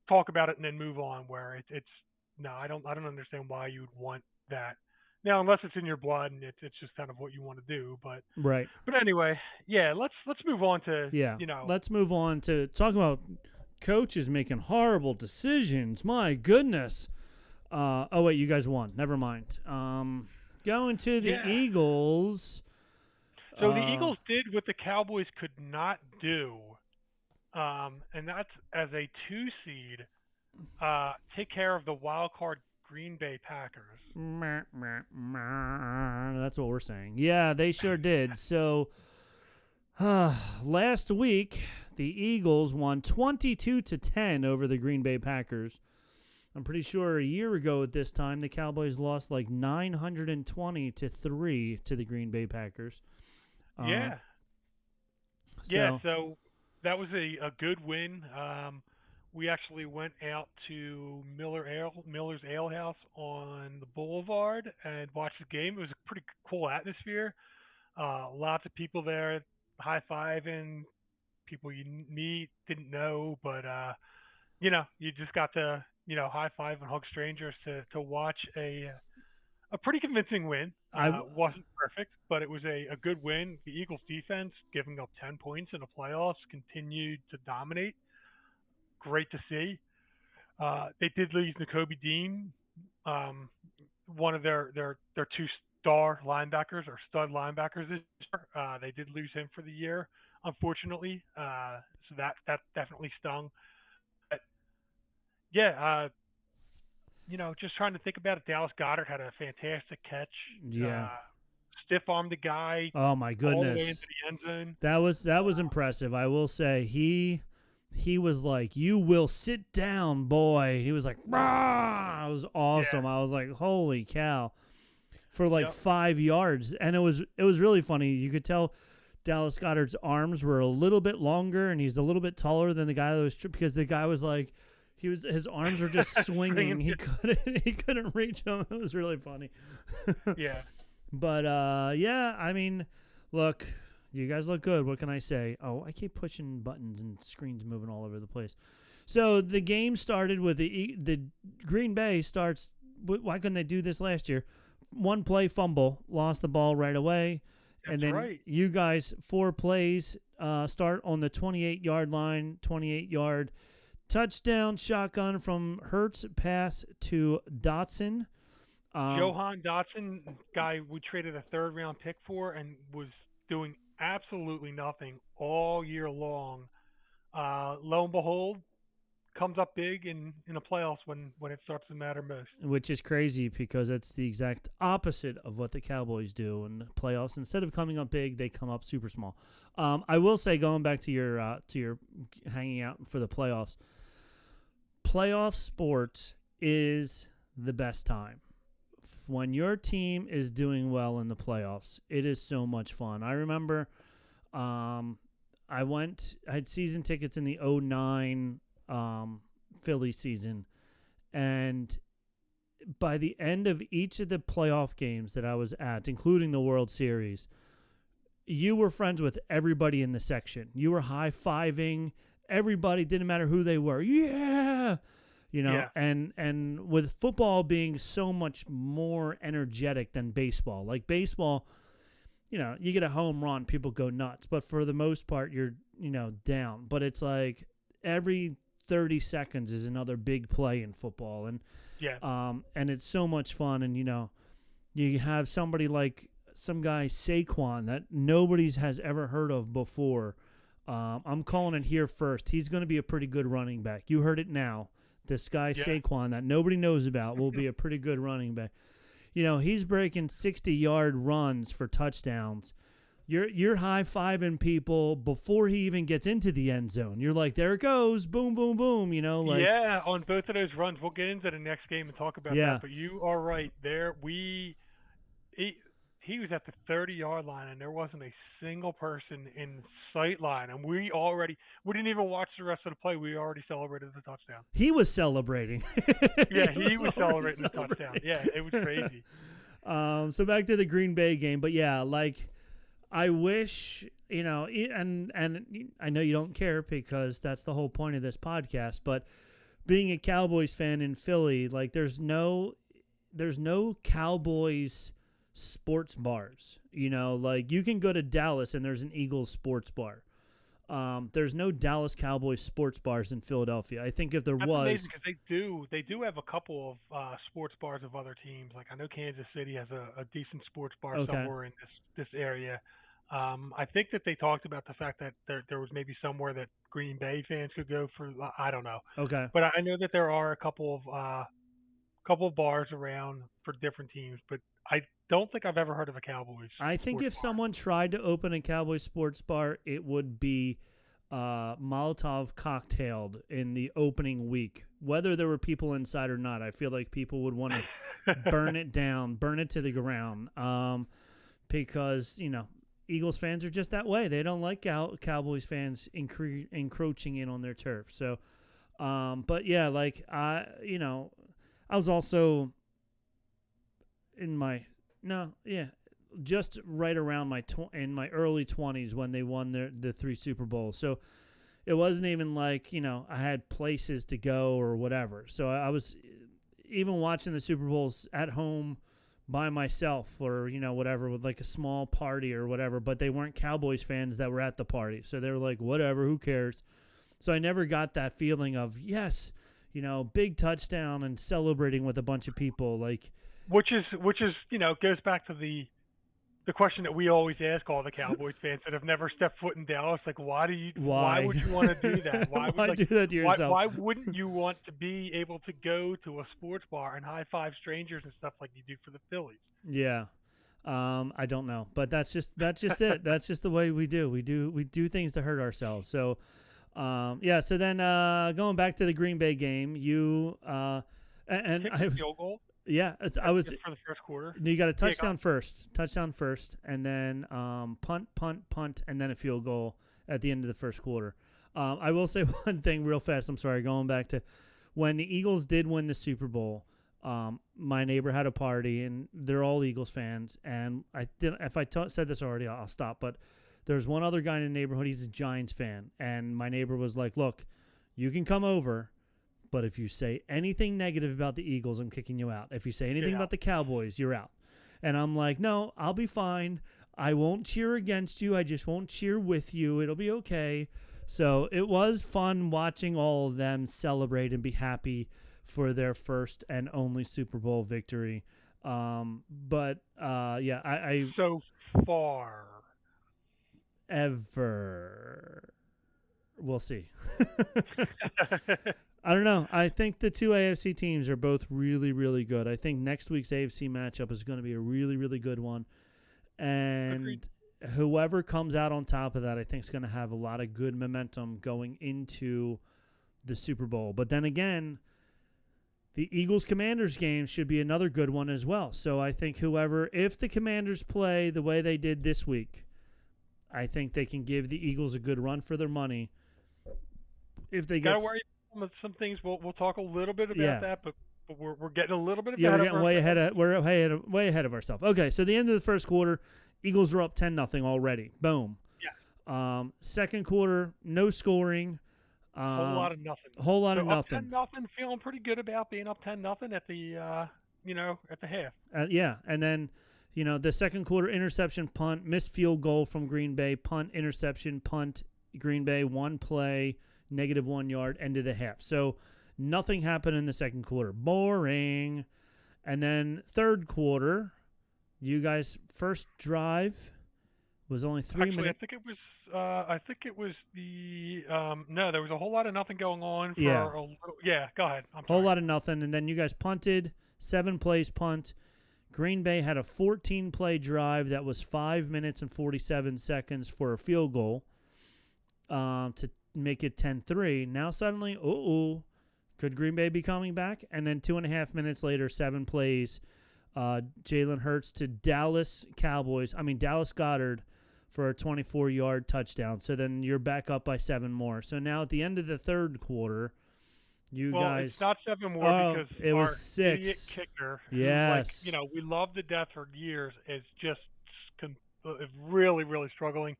talk about it and then move on. Where it's no, I don't understand why you would want that. Now, unless it's in your blood and it's just kind of what you want to do, but right. But anyway, yeah, let's move on to Let's move on to talking about coaches making horrible decisions. My goodness. Oh wait, you guys won. Never mind. Going to the Eagles. So the Eagles did what the Cowboys could not do, and that's as a 2 seed, take care of the wild card Green Bay Packers. That's what we're saying. Yeah, they sure did. So last week, the Eagles won 22-10 over the Green Bay Packers. I'm pretty sure a year ago at this time, the Cowboys lost like 920-3 to the Green Bay Packers. So that was a good win. We actually went out to Miller's Ale House on the Boulevard and watched the game. It was a pretty cool atmosphere. Lots of people there, high-fiving, people you didn't know, but you just got to high five and hug strangers to watch a pretty convincing win. I Wasn't perfect, but it was a good win. The Eagles defense, giving up 10 points in the playoffs, continued to dominate. Great to see. They did lose N'Kobe Dean, um, one of their two star linebackers or stud linebackers this year. They did lose him for the year, unfortunately. So that definitely stung. But yeah, just trying to think about it. Dallas Goddard had a fantastic catch. yeah. Stiff armed the guy Oh my all the way goodness. into the end zone. That was impressive. I will say he was like, "You will sit down, boy." He was like, "Rah!" It was awesome. Yeah. I was like, "Holy cow!" For like Yep. 5 yards, and it was really funny. You could tell Dallas Goddard's arms were a little bit longer, and he's a little bit taller than the guy that was because the guy was like, his arms were just swinging. He couldn't reach him. It was really funny. Yeah. But yeah, I mean, look, you guys look good. What can I say? Oh, I keep pushing buttons and screens moving all over the place. So the game started with the Green Bay starts. Why couldn't they do this last year? One play fumble, lost the ball right away, and That's then right. you guys 4 plays start on the 28-yard line, 28-yard touchdown shotgun from Hurts pass to Dotson. Johan Dotson, guy we traded a third round pick for and was doing absolutely nothing all year long. Lo and behold, comes up big in the playoffs when it starts to matter most. Which is crazy because it's the exact opposite of what the Cowboys do in the playoffs. Instead of coming up big, they come up super small. I will say, going back to your hanging out for the playoffs, playoff sports is the best time. When your team is doing well in the playoffs, it is so much fun. I remember I had season tickets in the 2009 Philly season, and by the end of each of the playoff games that I was at, including the World Series, you were friends with everybody in the section. You were high-fiving everybody, didn't matter who they were. Yeah! Yeah. And with football being so much more energetic than baseball. Like baseball, you get a home run, people go nuts. But for the most part, you're, down. But it's like every 30 seconds is another big play in football. And it's so much fun. And, you have somebody like some guy, Saquon, that nobody's has ever heard of before. I'm calling it here first. He's going to be a pretty good running back. You heard it now. This guy, Yeah. Saquon, that nobody knows about, will be a pretty good running back. He's breaking 60-yard runs for touchdowns. You're high-fiving people before he even gets into the end zone. You're like, there it goes, boom, boom, boom. Yeah, on both of those runs, we'll get into the next game and talk about Yeah. that. But you are right. He was at the 30-yard line, and there wasn't a single person in sight line. And we didn't even watch the rest of the play. We already celebrated the touchdown. He was celebrating. Yeah, he was already celebrating the touchdown. Yeah, it was crazy. So back to the Green Bay game. But, yeah, I wish, and I know you don't care because that's the whole point of this podcast, but being a Cowboys fan in Philly, there's no Cowboys sports bars. You can go to Dallas and there's an Eagles sports bar. There's no Dallas Cowboys sports bars in Philadelphia. I think if there That's was, amazing because they do have a couple of sports bars of other teams. Like I know Kansas City has a decent sports bar Okay. somewhere in this area. I think that they talked about the fact that there was maybe somewhere that Green Bay fans could go for. I don't know, okay, but I know that there are a couple of bars around for different teams. But I don't think I've ever heard of a Cowboys. I think sports if bar. someone tried to open a Cowboys sports bar, it would be Molotov cocktailed in the opening week. Whether there were people inside or not, I feel like people would want to burn it down, burn it to the ground, because Eagles fans are just that way. They don't like Cowboys fans encroaching in on their turf. So, but yeah, I was also just right around in my early 20s when they won the 3 Super Bowls. So it wasn't even like, I had places to go or whatever. So I was even watching the Super Bowls at home by myself or, whatever, with like a small party or whatever, but they weren't Cowboys fans that were at the party. So they were like, whatever, who cares? So I never got that feeling of, yes, big touchdown and celebrating with a bunch of people. Like, which is goes back to the question that we always ask all the Cowboys fans that have never stepped foot in Dallas, like, why would you want to do that? Why do that to yourself? Why wouldn't you want to be able to go to a sports bar and high five strangers and stuff like you do for the Phillies? Yeah. I don't know, but that's just it. That's just the way we do. We do things to hurt ourselves. So, so then going back to the Green Bay game, you and I field goal. Yeah, I was for the first quarter. You got a touchdown first, and then punt, and then a field goal at the end of the first quarter. I will say one thing real fast. I'm sorry, going back to when the Eagles did win the Super Bowl. My neighbor had a party, and they're all Eagles fans. And if I said this already, I'll stop. But there's one other guy in the neighborhood. He's a Giants fan, and my neighbor was like, "Look, you can come over. But if you say anything negative about the Eagles, I'm kicking you out. If you say anything about the Cowboys, you're out." And I'm like, no, I'll be fine. I won't cheer against you. I just won't cheer with you. It'll be okay. So it was fun watching all of them celebrate and be happy for their first and only Super Bowl victory. I so far ever. We'll see. I don't know. I think the two AFC teams are both really, really good. I think next week's AFC matchup is going to be a really, really good one. And Agreed. Whoever comes out on top of that, I think is going to have a lot of good momentum going into the Super Bowl. But then again, the Eagles-Commanders game should be another good one as well. So I think if the Commanders play the way they did this week, I think they can give the Eagles a good run for their money. If they gotta worry about some things, we'll talk a little bit about that, but we're getting a little bit ahead. We're getting way ahead of ourselves. Okay, so the end of the first quarter, Eagles are up 10-0 already. Boom. Yeah. Second quarter, no scoring. Whole lot of nothing. Up nothing. 10-0, feeling pretty good about being up 10-0 at the at the half. And then the second quarter interception, punt, missed field goal from Green Bay, punt, interception, punt, Green Bay, one play, -1 yard, end of the half. So nothing happened in the second quarter. Boring. And then third quarter, you guys' first drive was only 3 minutes. I think it was the no, there was a whole lot of nothing going on for a little. Yeah, go ahead. I'm sorry. Whole lot of nothing, and then you guys punted, 7 plays punt. Green Bay had a 14-play drive that was 5 minutes and 47 seconds for a field goal to make it 10-3. Now suddenly, could Green Bay be coming back? And then 2.5 minutes later, 7 plays, Jalen Hurts to Dallas Goddard for a 24-yard touchdown. So then you're back up by 7 more. So now at the end of the third quarter, guys. It's not 7 more because it was our 6. idiot kicker, yes, who, we loved to death for years, is just really, really struggling.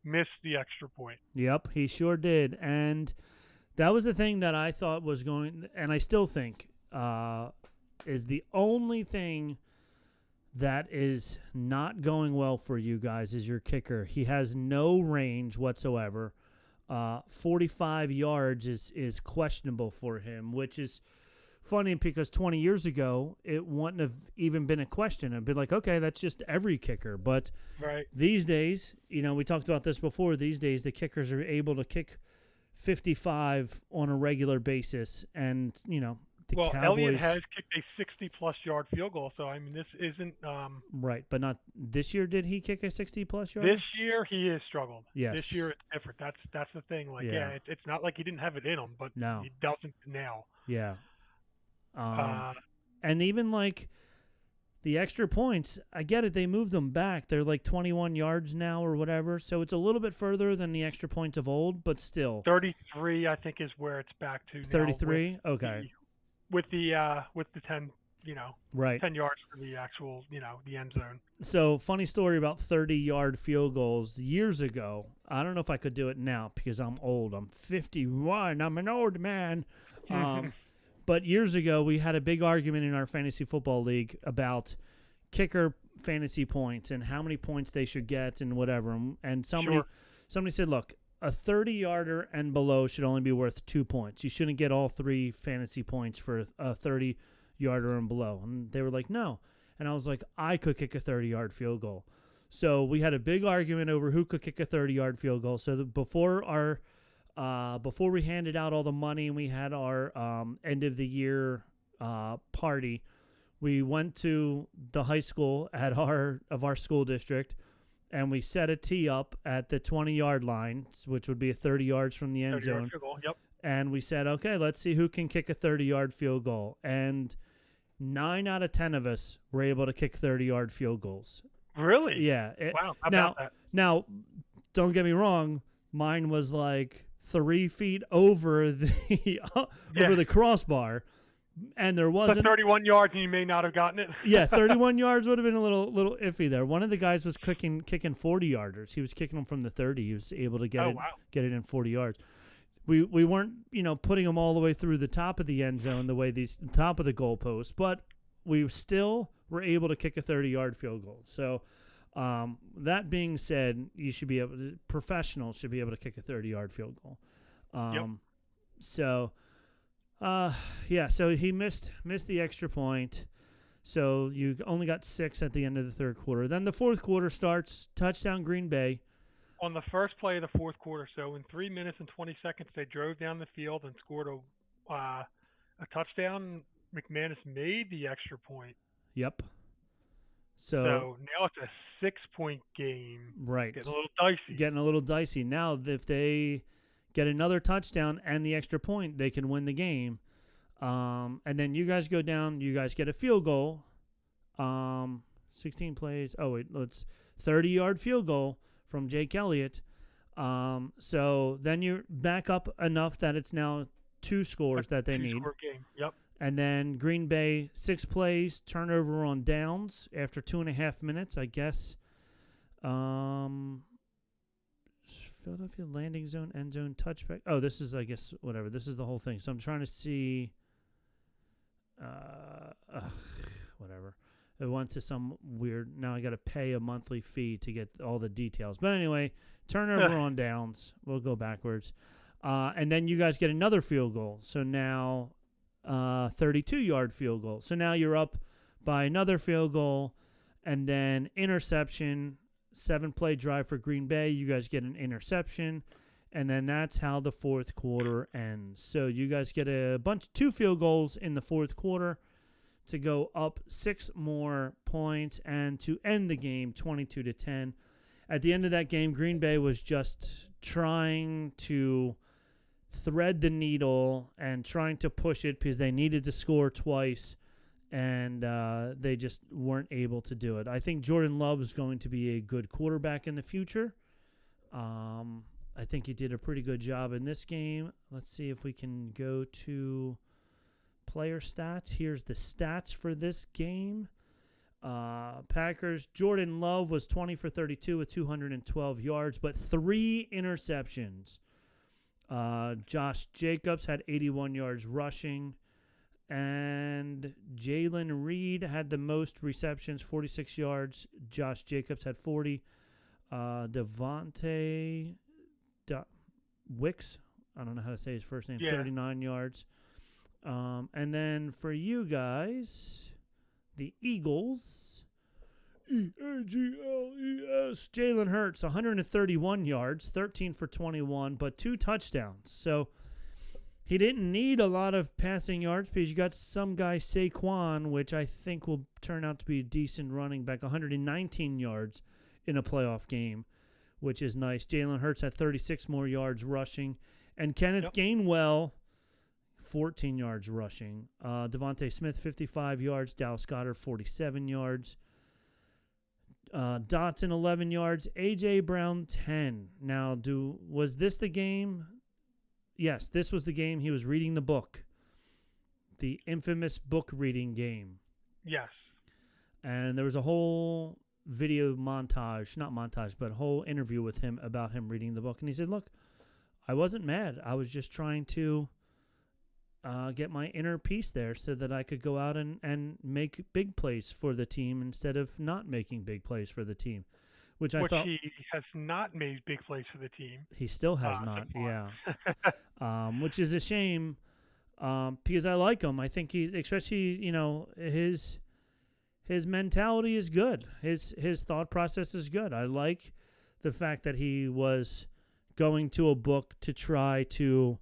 Missed the extra point. Yep, he sure did. And that was the thing that I thought was going, and I still think is the only thing that is not going well for you guys is your kicker. He has no range whatsoever. 45 yards is questionable for him, which is funny because 20 years ago, it wouldn't have even been a question. It'd be like, okay, that's just every kicker. But these days, we talked about this before, these days the kickers are able to kick 55 on a regular basis. And, the Cowboys, Elliott has kicked a 60-plus yard field goal, so, this isn't right, but not this year. Did he kick a 60-plus yard? This year, he has struggled. Yes. This year, it's different. That's the thing. It's not like he didn't have it in him, but he doesn't now. Yeah. And even the extra points, I get it. They moved them back. They're 21 yards now or whatever. So it's a little bit further than the extra points of old, but still. 33, I think, is where it's back to. 33. Okay. With the 10 Right. 10 yards for the actual, the end zone. So, funny story about 30-yard field goals. Years ago, I don't know if I could do it now because I'm old. I'm 51. I'm an old man. But years ago, we had a big argument in our fantasy football league about kicker fantasy points and how many points they should get and whatever. And somebody said, look, a 30-yarder and below should only be worth 2 points. You shouldn't get all 3 fantasy points for a 30-yarder and below. And they were like, no. And I was like, I could kick a 30-yard field goal. So we had a big argument over who could kick a 30-yard field goal. So before we handed out all the money and we had our end of the year party, we went to the high school of our school district, and we set a tee up at the 20-yard line, which would be 30 yards from the end zone. Field goal, yep. And we said, okay, let's see who can kick a 30-yard field goal. And 9 out of 10 of us were able to kick 30-yard field goals. Really? Yeah. Wow. How about that? Now, don't get me wrong. Mine was like 3 feet over the crossbar, and there wasn't. So 31 yards, and you may not have gotten it. Yeah, 31 yards would have been a little iffy there. One of the guys was kicking 40-yarders. He was kicking them from the 30. He was able to get it in 40 yards. We weren't putting them all the way through the top of the end zone, the top of the goalpost, but we still were able to kick a 30-yard field goal. So that being said, professionals should be able to kick a 30-yard field goal. So he missed the extra point. So you only got 6 at the end of the third quarter. Then the fourth quarter starts, touchdown Green Bay. On the first play of the fourth quarter, so in 3 minutes and 20 seconds, they drove down the field and scored a touchdown. McManus made the extra point. Yep. So now it's a 6-point game. Right. Getting a little dicey. Now, if they get another touchdown and the extra point, they can win the game. And then you guys go down. You guys get a field goal. 16 plays. Oh, wait. It's 30-yard field goal from Jake Elliott. So then you're back up enough that it's now 2 scores that they need. 2-score game. Yep. And then Green Bay, 6 plays, turnover on downs after 2.5 minutes, I guess. Philadelphia landing zone, end zone, touchback. Oh, this is, I guess, whatever. This is the whole thing. So I'm trying to see. Whatever. It went to some weird. Now I got to pay a monthly fee to get all the details. But anyway, turnover on downs. We'll go backwards. And then you guys get another field goal. So now 32-yard field goal. So now you're up by another field goal. And then interception, 7-play drive for Green Bay. You guys get an interception. And then that's how the fourth quarter ends. So you guys get 2 field goals in the fourth quarter to go up 6 more points and to end the game 22-10. At the end of that game, Green Bay was just trying to thread the needle and trying to push it because they needed to score twice, and they just weren't able to do it. I think Jordan Love is going to be a good quarterback in the future. I think he did a pretty good job in this game. Let's see if we can go to player stats. Here's the stats for this game. Packers, Jordan Love was 20 for 32 with 212 yards, but 3 interceptions. Josh Jacobs had 81 yards rushing, and Jalen Reed had the most receptions, 46 yards. Josh Jacobs had 40. Devontae Wicks, I don't know how to say his first name, 39 yards. And then for you guys, the Eagles, Eagles, Jalen Hurts, 131 yards, 13 for 21, but 2 touchdowns. So he didn't need a lot of passing yards because you got some guy, Saquon, which I think will turn out to be a decent running back, 119 yards in a playoff game, which is nice. Jalen Hurts had 36 more yards rushing. And Kenneth Gainwell, 14 yards rushing. Devontae Smith, 55 yards. Dallas Goedert, 47 yards. Dotson, 11 yards. A.J. Brown, 10. Now, was this the game? Yes, this was the game he was reading the book. The infamous book reading game. Yes. And there was a whole video montage, not montage, but whole interview with him about him reading the book. And he said, look, I wasn't mad. I was just trying to get my inner peace there so that I could go out and make big plays for the team instead of not making big plays for the team, which I thought he has not made big plays for the team. he still has not. So Yeah. far. Which is a shame because I like him. I think he, especially, his mentality is good. His thought process is good. I like the fact that he was going to a book to try to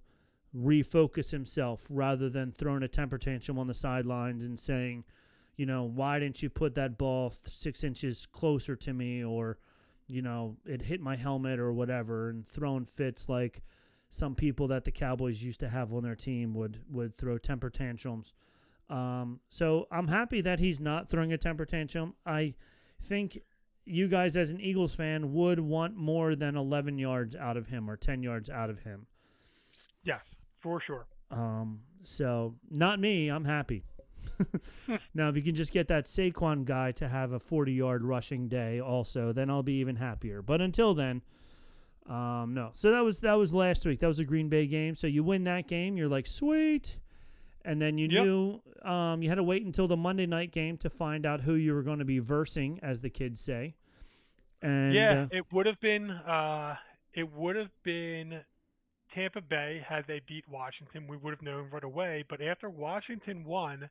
refocus himself rather than throwing a temper tantrum on the sidelines and saying, why didn't you put that ball 6 inches closer to me, or, it hit my helmet or whatever, and throwing fits like some people that the Cowboys used to have on their team would throw temper tantrums. So I'm happy that he's not throwing a temper tantrum. I think you guys as an Eagles fan would want more than 11 yards out of him or 10 yards out of him. Yes, for sure. So not me. I'm happy. Now, if you can just get that Saquon guy to have a 40-yard rushing day also, then I'll be even happier. But until then, no. So that was last week. That was a Green Bay game. So you win that game, you're like, sweet. And then you knew you had to wait until the Monday night game to find out who you were going to be versing, as the kids say. And it would have been Tampa Bay had they beat Washington. We would have known right away. But after Washington won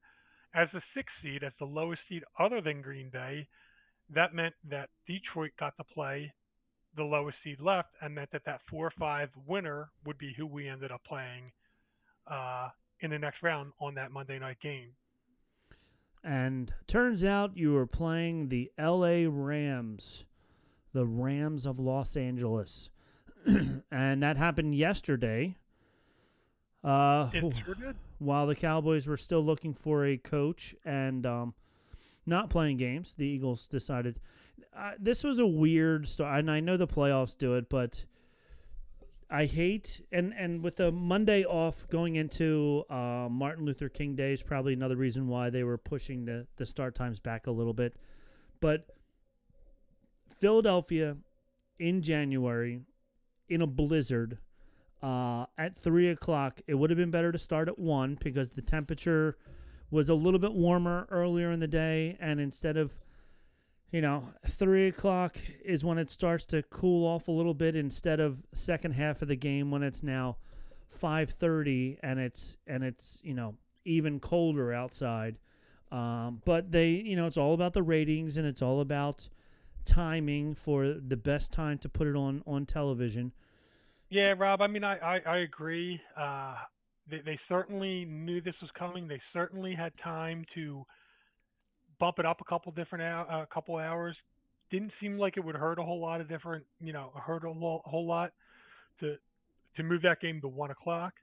as the 6th seed, as the lowest seed other than Green Bay, that meant that Detroit got to play the lowest seed left, and meant that 4-5 winner would be who we ended up playing in the next round on that Monday night game. And turns out you were playing the L.A. Rams, the Rams of Los Angeles. And that happened yesterday. It sure did. While the Cowboys were still looking for a coach and not playing games, the Eagles decided. This was a weird story, and I know the playoffs do it, but I hate, and with the Monday off going into Martin Luther King Day is probably another reason why they were pushing the start times back a little bit. But Philadelphia in January in a blizzard at 3 o'clock, it would have been better to start at 1 because the temperature was a little bit warmer earlier in the day, and instead of 3 o'clock is when it starts to cool off a little bit instead of second half of the game when it's now 5:30 and it's even colder outside. But they, it's all about the ratings and it's all about timing for the best time to put it on television. Yeah, Rob. I mean, I agree. They certainly knew this was coming. They certainly had time to bump it up a couple hours. Didn't seem like it would hurt a whole lot of different, hurt a whole lot to move that game to 1 o'clock.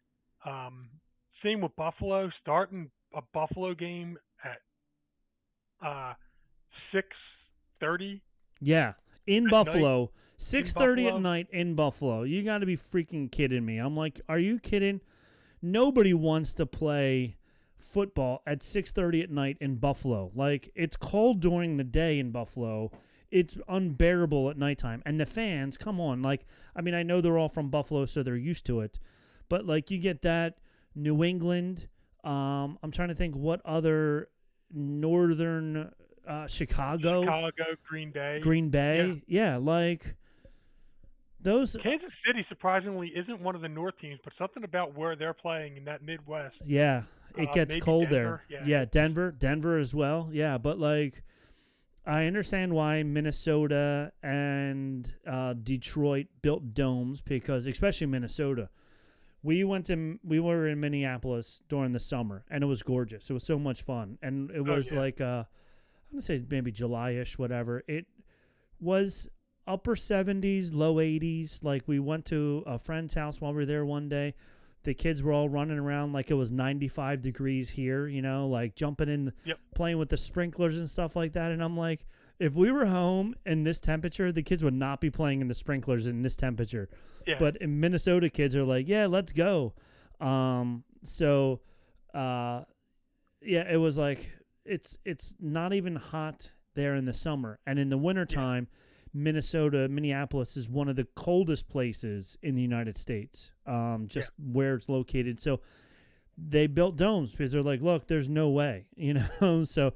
Same with Buffalo, starting a Buffalo game at 6:30. Yeah, in Buffalo, 6:30 at Buffalo. night in Buffalo. You got to be freaking kidding me. I'm like, are you kidding? Nobody wants to play football at 6:30 at night in Buffalo. Like, it's cold during the day in Buffalo. It's unbearable at nighttime. And the fans, come on. Like, I mean, I know they're all from Buffalo, so they're used to it. But, like, you get that. New England. I'm trying to think what other northern Chicago, Green Bay. Green Bay. Yeah, like those. Kansas City, surprisingly, isn't one of the North teams, but something about where they're playing in that Midwest. Yeah, it gets cold Denver, there. yeah. Denver as well. Yeah, but like, I understand why Minnesota and Detroit built domes because, especially Minnesota, we were in Minneapolis during the summer and it was gorgeous. It was so much fun, and it was like I'm gonna say maybe July-ish, whatever. It was upper 70s, low 80s. Like, we went to a friend's house while we were there one day. The kids were all running around like it was 95 degrees here, like jumping in, playing with the sprinklers and stuff like that. And I'm like, if we were home in this temperature, the kids would not be playing in the sprinklers in this temperature. Yeah. But in Minnesota, kids are like, yeah, let's go. It was like, it's not even hot there in the summer, and in the wintertime, Minneapolis is one of the coldest places in the United States. Just where it's located, so they built domes because they're like, look, there's no way, So,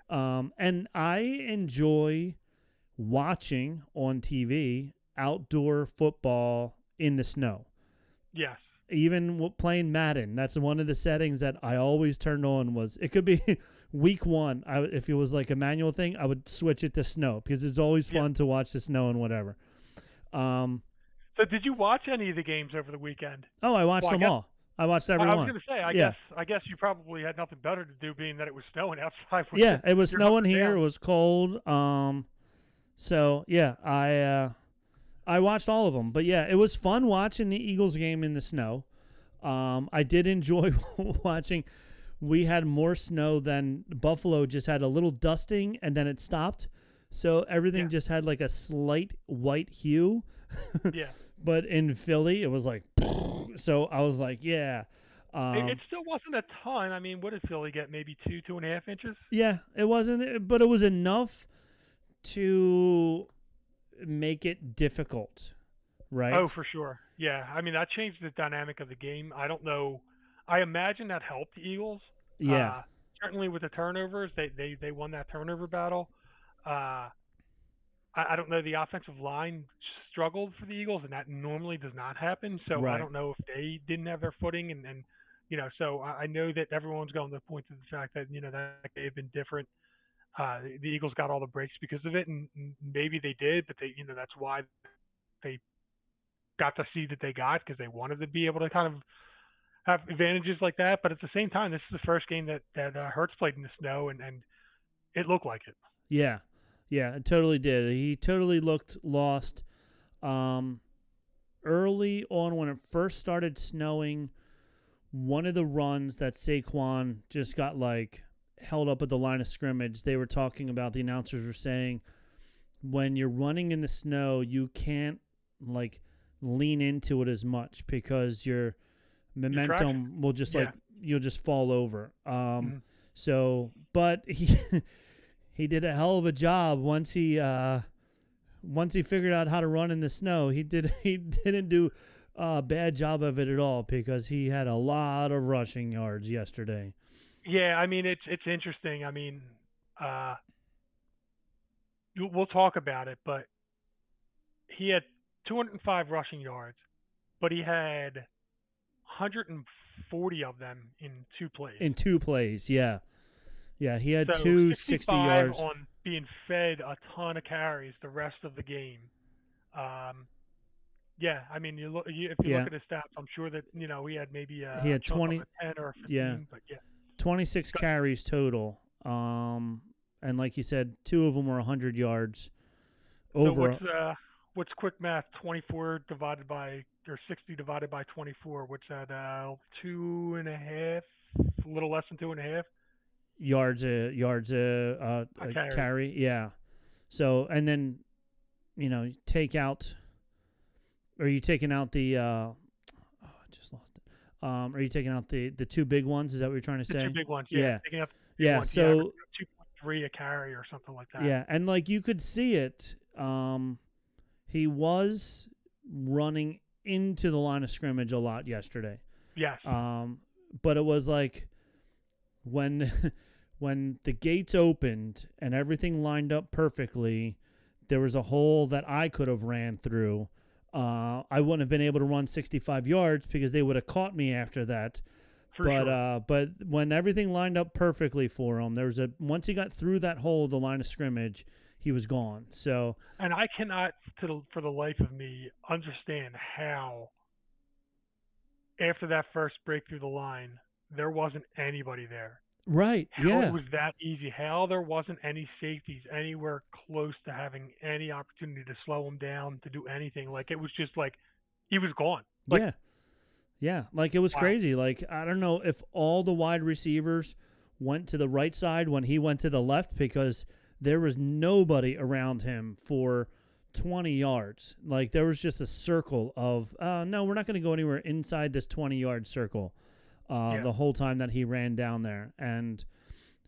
and I enjoy watching on TV outdoor football in the snow. Yes. Even playing Madden, that's one of the settings that I always turned on. Was it could be week one. If it was like a manual thing, I would switch it to snow because it's always fun to watch the snow and whatever. So did you watch any of the games over the weekend? Oh, I watched them all. I watched every one. I was going to say, I guess you probably had nothing better to do, being that it was snowing outside. It was snowing here. It was cold. So yeah, I watched all of them. But yeah, it was fun watching the Eagles game in the snow. I did enjoy watching. We had more snow than Buffalo. Just had a little dusting and then it stopped. So everything just had like a slight white hue. Yeah. But in Philly, it was like, so I was like, yeah. It still wasn't a ton. I mean, what did Philly get? Maybe 2.5 inches? Yeah, it wasn't, but it was enough to make it difficult, right? Oh, for sure. Yeah, I mean, that changed the dynamic of the game. I don't know. I imagine that helped the Eagles. Yeah. Certainly with the turnovers, they won that turnover battle. I don't know. The offensive line struggled for the Eagles, and that normally does not happen. So I don't know if they didn't have their footing, and so I know that everyone's going to point to the fact that that may have been different. The Eagles got all the breaks because of it, and maybe they did, but they that's why they got the seed that they got, because they wanted to be able to kind of have advantages like that. But at the same time, this is the first game that Hurts played in the snow, and it looked like it. Yeah. Yeah, it totally did. He totally looked lost. Early on, when it first started snowing, one of the runs that Saquon just got held up at the line of scrimmage, they were talking about, the announcers were saying, when you're running in the snow, you can't lean into it as much because your momentum will just you'll just fall over. So, but he did a hell of a job once he figured out how to run in the snow. He didn't do a bad job of it at all, because he had a lot of rushing yards yesterday. Yeah, I mean, it's interesting. I mean, we'll talk about it, but he had 205 rushing yards, but he had 140 of them in 2 plays. In 2 plays, yeah. Yeah, he had so 260 yards on being fed a ton of carries the rest of the game. Yeah, I mean, if you look at his stats, I'm sure that he had maybe he had 20, 10 or 15. But 26 carries total. And like you said, 2 of them were 100 yards. Over. So what's quick math? 24 divided by, or 60 divided by 24. What's that? 2.5, a little less than 2.5. Yards a carry. Yeah. So, and then take out, are you taking out the I just lost it. Are you taking out the 2 big ones? Is that what you're trying to say? 2 big ones. Yeah. Taking out the yeah. ones, So 2.3 a carry or something like that. Yeah, and you could see it. He was running into the line of scrimmage a lot yesterday. Yes. But it was when the gates opened and everything lined up perfectly, there was a hole that I could have ran through. I wouldn't have been able to run 65 yards because they would have caught me after that. But when everything lined up perfectly for him, once he got through that hole, the line of scrimmage, he was gone. So, and I cannot, for the life of me, understand how after that first break through the line, there wasn't anybody there. Right. How it was that easy. How there wasn't any safeties anywhere close to having any opportunity to slow him down, to do anything. It was just he was gone. Yeah. It was crazy. I don't know if all the wide receivers went to the right side when he went to the left, because there was nobody around him for 20 yards. There was just a circle of, no, we're not going to go anywhere inside this 20-yard circle. The whole time that he ran down there. And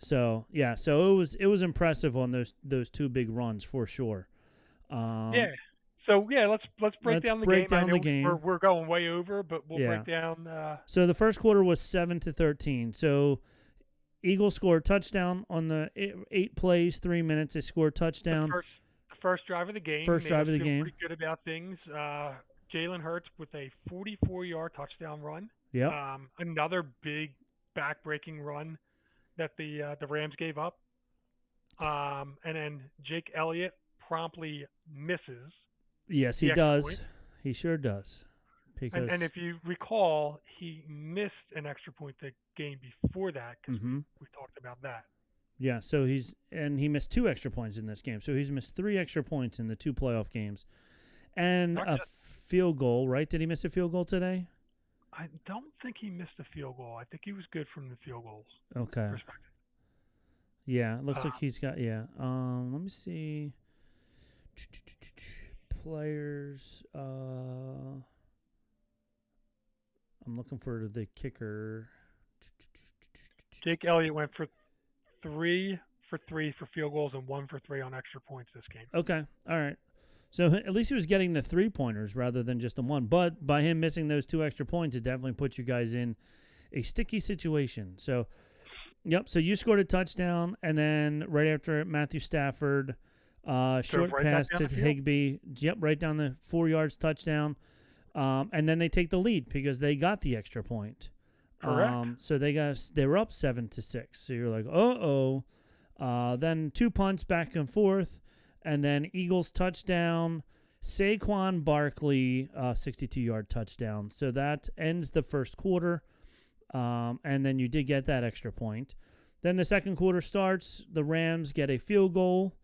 So yeah, so it was impressive on those two big runs for sure. Yeah. Um, So yeah, let's break let's down the break game. I down the know we're game. we're going way over, but we'll Yeah. break down So the first quarter was 7-13. So Eagles scored touchdown on the 8 plays, 3 minutes. They scored the touchdown first drive of the game. first Made us drive of the feel game. pretty good about things. Jalen Hurts with a 44-yard touchdown run. Yep. Another big back-breaking run that the Rams gave up. And then Jake Elliott promptly misses Yes, he the extra does. point. He sure does. Because And if you recall, he missed an extra point the game before that because we talked about that. yeah, so he missed 2 extra points in this game. So he's missed 3 extra points in the 2 playoff games, and Not a just- field goal. Right? Did he miss a field goal today? I don't think he missed a field goal. I think he was good from the field goals Okay. perspective. Yeah, it looks like he's got. Yeah. Let me see. Players. I'm looking for the kicker. Jake Elliott went for 3 for 3 for field goals and 1 for 3 on extra points this game. Okay. All right. So at least he was getting the 3-pointers rather than just the one. But by him missing those 2 extra points, it definitely puts you guys in a sticky situation. So, yep. So you scored a touchdown, and then right after it, Matthew Stafford, short right pass back to down the field. Higbee. Yep, right down the 4 yards touchdown. And then they take the lead because they got the extra point. Correct. So they were up 7-6. So you're like, uh-oh. Then 2 punts back and forth, and then Eagles touchdown. Saquon Barkley, 62-yard touchdown. So that ends the first quarter, and then you did get that extra point. Then the second quarter starts. The Rams get a field goal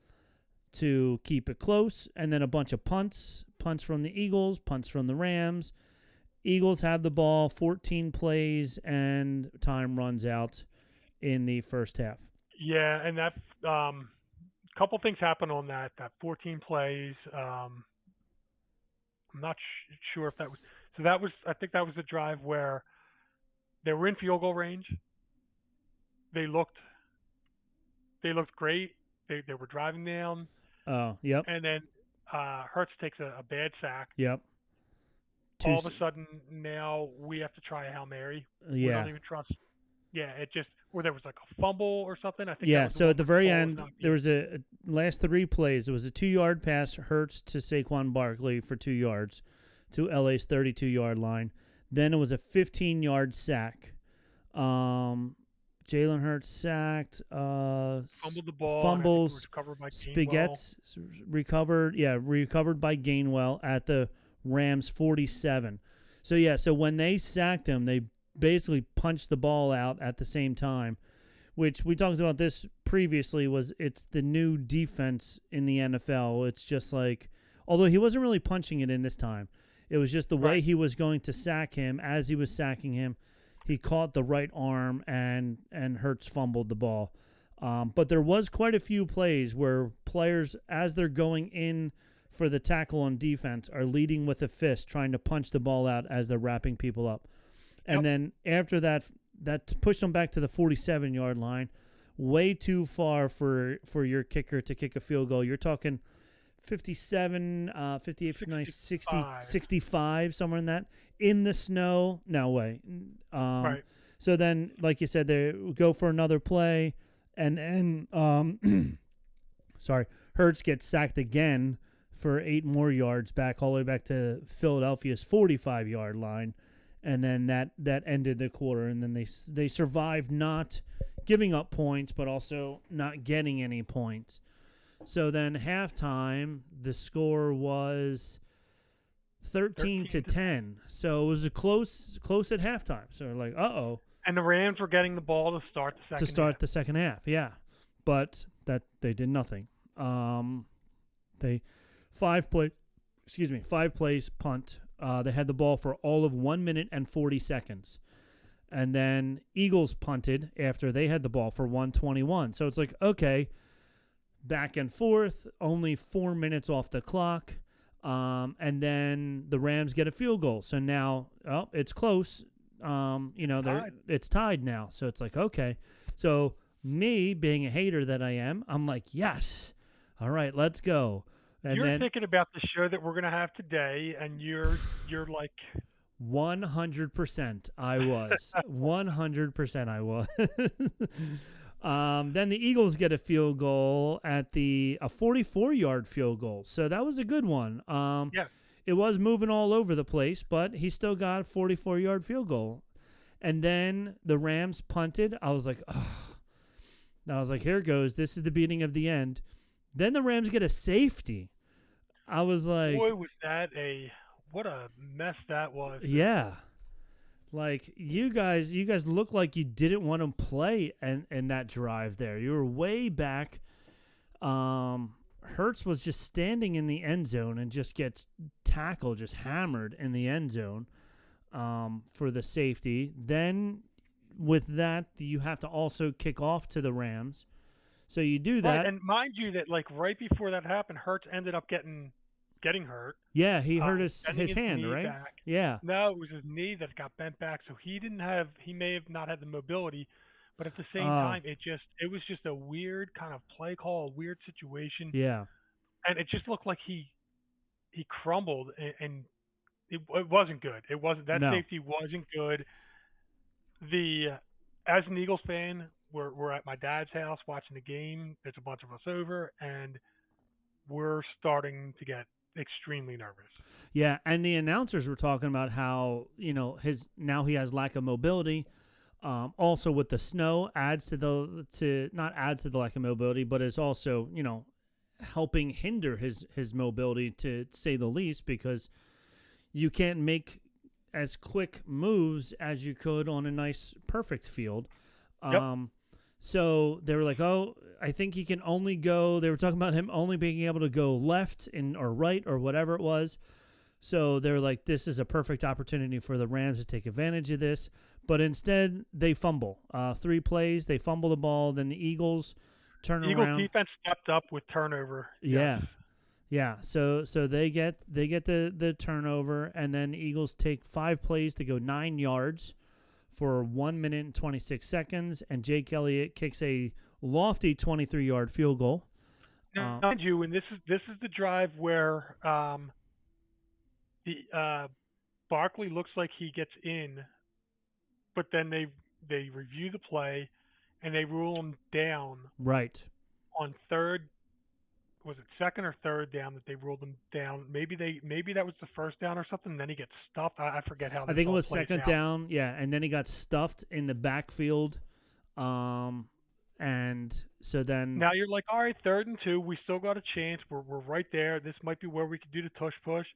to keep it close, and then a bunch of punts from the Eagles, punts from the Rams. Eagles have the ball, 14 plays, and time runs out in the first half. Yeah, and that couple things happened on that 14 plays. I'm not sure if that was so. That was I think that was the drive where they were in field goal range. They looked great. They were driving down. Oh, yep. And then Hurts takes a bad sack. Yep. All of a sudden, now we have to try a Hail Mary. Yeah. We don't even trust. Yeah, it just or there was like a fumble or something. I think. Yeah. That was So at the very ball was end, knocked there in. was a last 3 plays. It was a 2-yard pass, Hurts to Saquon Barkley for 2 yards to LA's 32-yard line. Then it was a 15-yard sack. Jalen Hurts sacked. Fumbled the ball. Fumbles. And I think it was recovered by Gainwell. Spaghetti's recovered. Yeah, recovered by Gainwell at the Rams 47. So yeah, so when they sacked him, they basically punched the ball out at the same time, which we talked about this previously. It's the new defense in the NFL. It's just like, although he wasn't really punching it in this time, it was just the way he was going to sack him. As he was sacking him, he caught the right arm and Hurts fumbled the ball. But there was quite a few plays where players, as they're going in for the tackle on defense, are leading with a fist, trying to punch the ball out as they're wrapping people up. And then after that pushed them back to the 47-yard line, way too far for your kicker to kick a field goal. You're talking 57, 58, 59, 60, 65, somewhere in that. In the snow. No way. Right. So then, like you said, they go for another play, and then, Hurts gets sacked again for 8 more yards back, all the way back to Philadelphia's 45-yard line. And then that ended the quarter, and then they survived not giving up points, but also not getting any points. So then halftime, the score was 13-10. So it was a close at halftime. So like, uh-oh. And the Rams were getting the ball to start the second half. Yeah. But that they did nothing. They 5 plays punt. They had the ball for all of 1 minute and 40 seconds. And then Eagles punted after they had the ball for 1:21. So it's like, okay, back and forth, only 4 minutes off the clock. And then the Rams get a field goal. So now, it's close. It's tied now. So it's like, okay. So Me, being a hater that I am, I'm like, yes, all right, let's go. And You're then thinking about the show that we're gonna have today, and you're like, 100% I was. 100% I was. Then the Eagles get a field goal at a 44-yard field goal. So that was a good one. yeah, It was moving all over the place, but he still got a 44-yard field goal. And then the Rams punted. I was like, oh. I was like, here it goes. This is the beginning of the end. Then the Rams get a safety. I was like, boy, was that what a mess that was. yeah. Like you guys look like you didn't want to play in that drive there. You were way back. Hurts was just standing in the end zone and just gets tackled, just hammered in the end zone for the safety. Then with that, you have to also kick off to the Rams. So you do that. Right, and mind you that like right before that happened, Hurts ended up getting hurt. Yeah, he hurt his Bending hand, knee right? back. Yeah. No, it was his knee that got bent back, so he may have not had the mobility, but at the same Oh. time, it was just a weird kind of play call, a weird situation, Yeah. and it just looked like he crumbled, and it wasn't good. It wasn't that No. safety wasn't good. As an Eagles fan, we're at my dad's house watching the game. There's a bunch of us over, and we're starting to get extremely nervous. Yeah, and the announcers were talking about how now he has lack of mobility. Also with the snow not adds to the lack of mobility, but is also helping hinder his mobility, to say the least, because you can't make as quick moves as you could on a nice perfect field. Yep. So they were like, oh, I think he can only go. They were talking about him only being able to go left or right or whatever it was. So they're like, this is a perfect opportunity for the Rams to take advantage of this. But instead, they fumble. 3 plays, they fumble the ball. Then the Eagles turn around. Eagles defense stepped up with turnover. Yeah. Yes. Yeah, so they get the turnover, and then the Eagles take 5 plays to go 9 yards for 1 minute and 26 seconds, and Jake Elliott kicks a lofty 23-yard field goal. Mind you, and this is the drive where Barkley looks like he gets in, but then they review the play and they rule him down. Right. On third, was it second or third down that they ruled him down? Maybe that was the first down or something. And then he gets stuffed. I forget how. I think it was second down. Yeah, and then he got stuffed in the backfield. And so then now you're like, all right, 3rd and 2. We still got a chance. We're right there. This might be where we could do the tush push.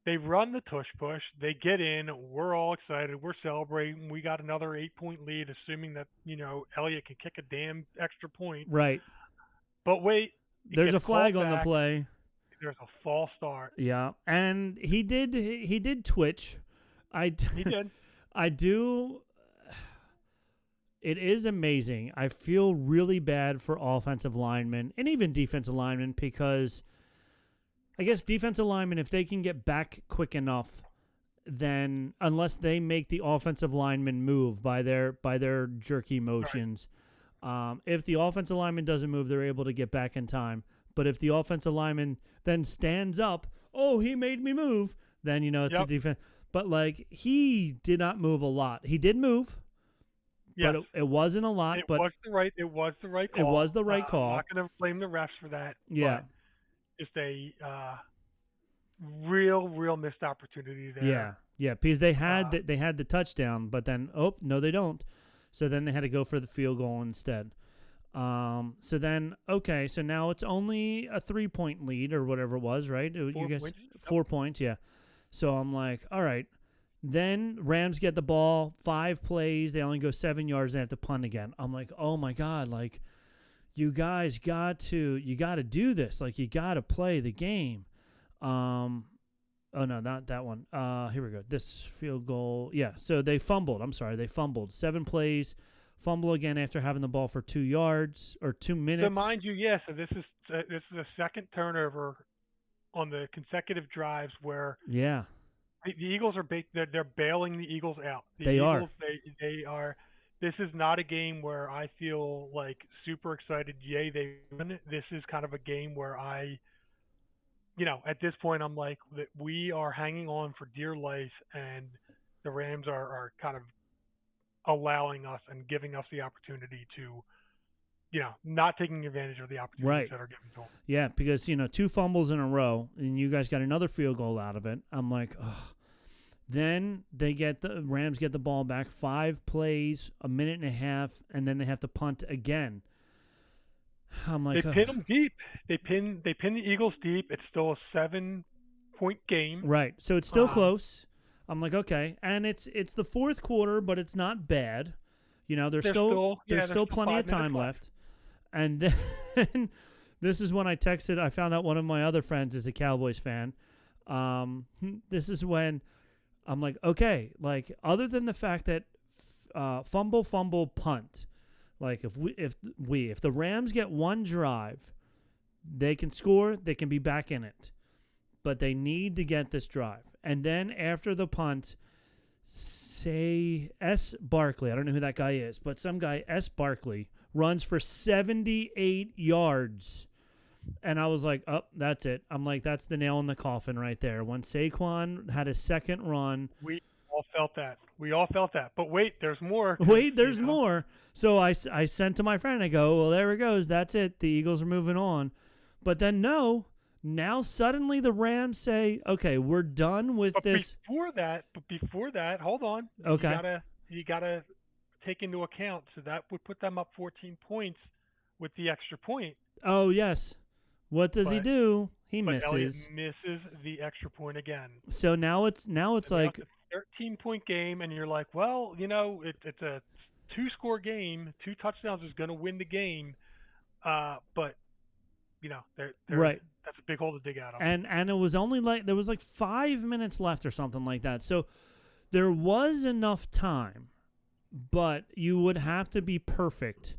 They run the tush push. They get in. We're all excited. We're celebrating. We got another 8-point lead, assuming that Elliott can kick a damn extra point. Right. But wait. There's a flag on the play. There's a false start. Yeah, and he did twitch. He did. I do. It is amazing. I feel really bad for offensive linemen and even defensive linemen, because I guess defensive linemen, if they can get back quick enough, then unless they make the offensive lineman move by their jerky motions. Right. If the offensive lineman doesn't move, they're able to get back in time. But if the offensive lineman then stands up, oh, he made me move, then it's a defense. But he did not move a lot. He did move. Yes. But it wasn't a lot. It was the right call. It was the right call. I'm not going to blame the refs for that. Yeah. Just a real missed opportunity there. Yeah. Yeah, because they had the touchdown, but then no, they don't. So then they had to go for the field goal instead. So now it's only a 3-point lead or whatever it was, right? 4 points, yeah. So I'm like, all right. Then Rams get the ball, 5 plays, they only go 7 yards, they have to punt again. I'm like, oh my God, you guys got to do this. You got to play the game. Oh no, not that one. Here we go. This field goal. Yeah, so they fumbled. I'm sorry, they fumbled. 7 plays, fumble again after having the ball for 2 yards or 2 minutes. So mind you, so this is a second turnover on the consecutive drives where the Eagles are they're bailing the Eagles out. The Eagles are this is not a game where I feel like super excited. Yay, they win. This is kind of a game where at this point, I'm like that we are hanging on for dear life, and the Rams are kind of allowing us and giving us the opportunity to, not taking advantage of the opportunities Right. that are given to them. Yeah, because 2 fumbles in a row, and you guys got another field goal out of it. I'm like, ugh. Then the Rams get the ball back, 5 plays, a minute and a half, and then they have to punt again. I'm like, They pin them deep. They pin the Eagles deep. It's still a 7-point game. right. So it's still close. I'm like, okay, and it's the fourth quarter, but it's not bad. There's still plenty of time left. And then this is when I texted. I found out one of my other friends is a Cowboys fan. This is when I'm like, okay, like other than the fact that fumble, punt, like if the Rams get one drive, they can score, they can be back in it, but they need to get this drive. And then after the punt, say S. Barkley, I don't know who that guy is, but some guy S. Barkley runs for 78 yards. And I was like, oh, that's it. I'm like, that's the nail in the coffin right there. When Saquon had his second run. We all felt that. But wait, there's more. Wait, there's more. So I sent to my friend. I go, well, there it goes. That's it. The Eagles are moving on. But then no. Now suddenly the Rams say, okay, we're done with this. Before that, hold on. Okay. You gotta take into account. So that would put them up 14 points with the extra point. Oh, yes. What does he do? He misses. Elliott misses the extra point again. So now it's like a 13-point game, and you're like, well, it's a 2-score game. 2 touchdowns is going to win the game, but they're right. That's a big hole to dig out of. And it was only there was 5 minutes left or something like that. So there was enough time, but you would have to be perfect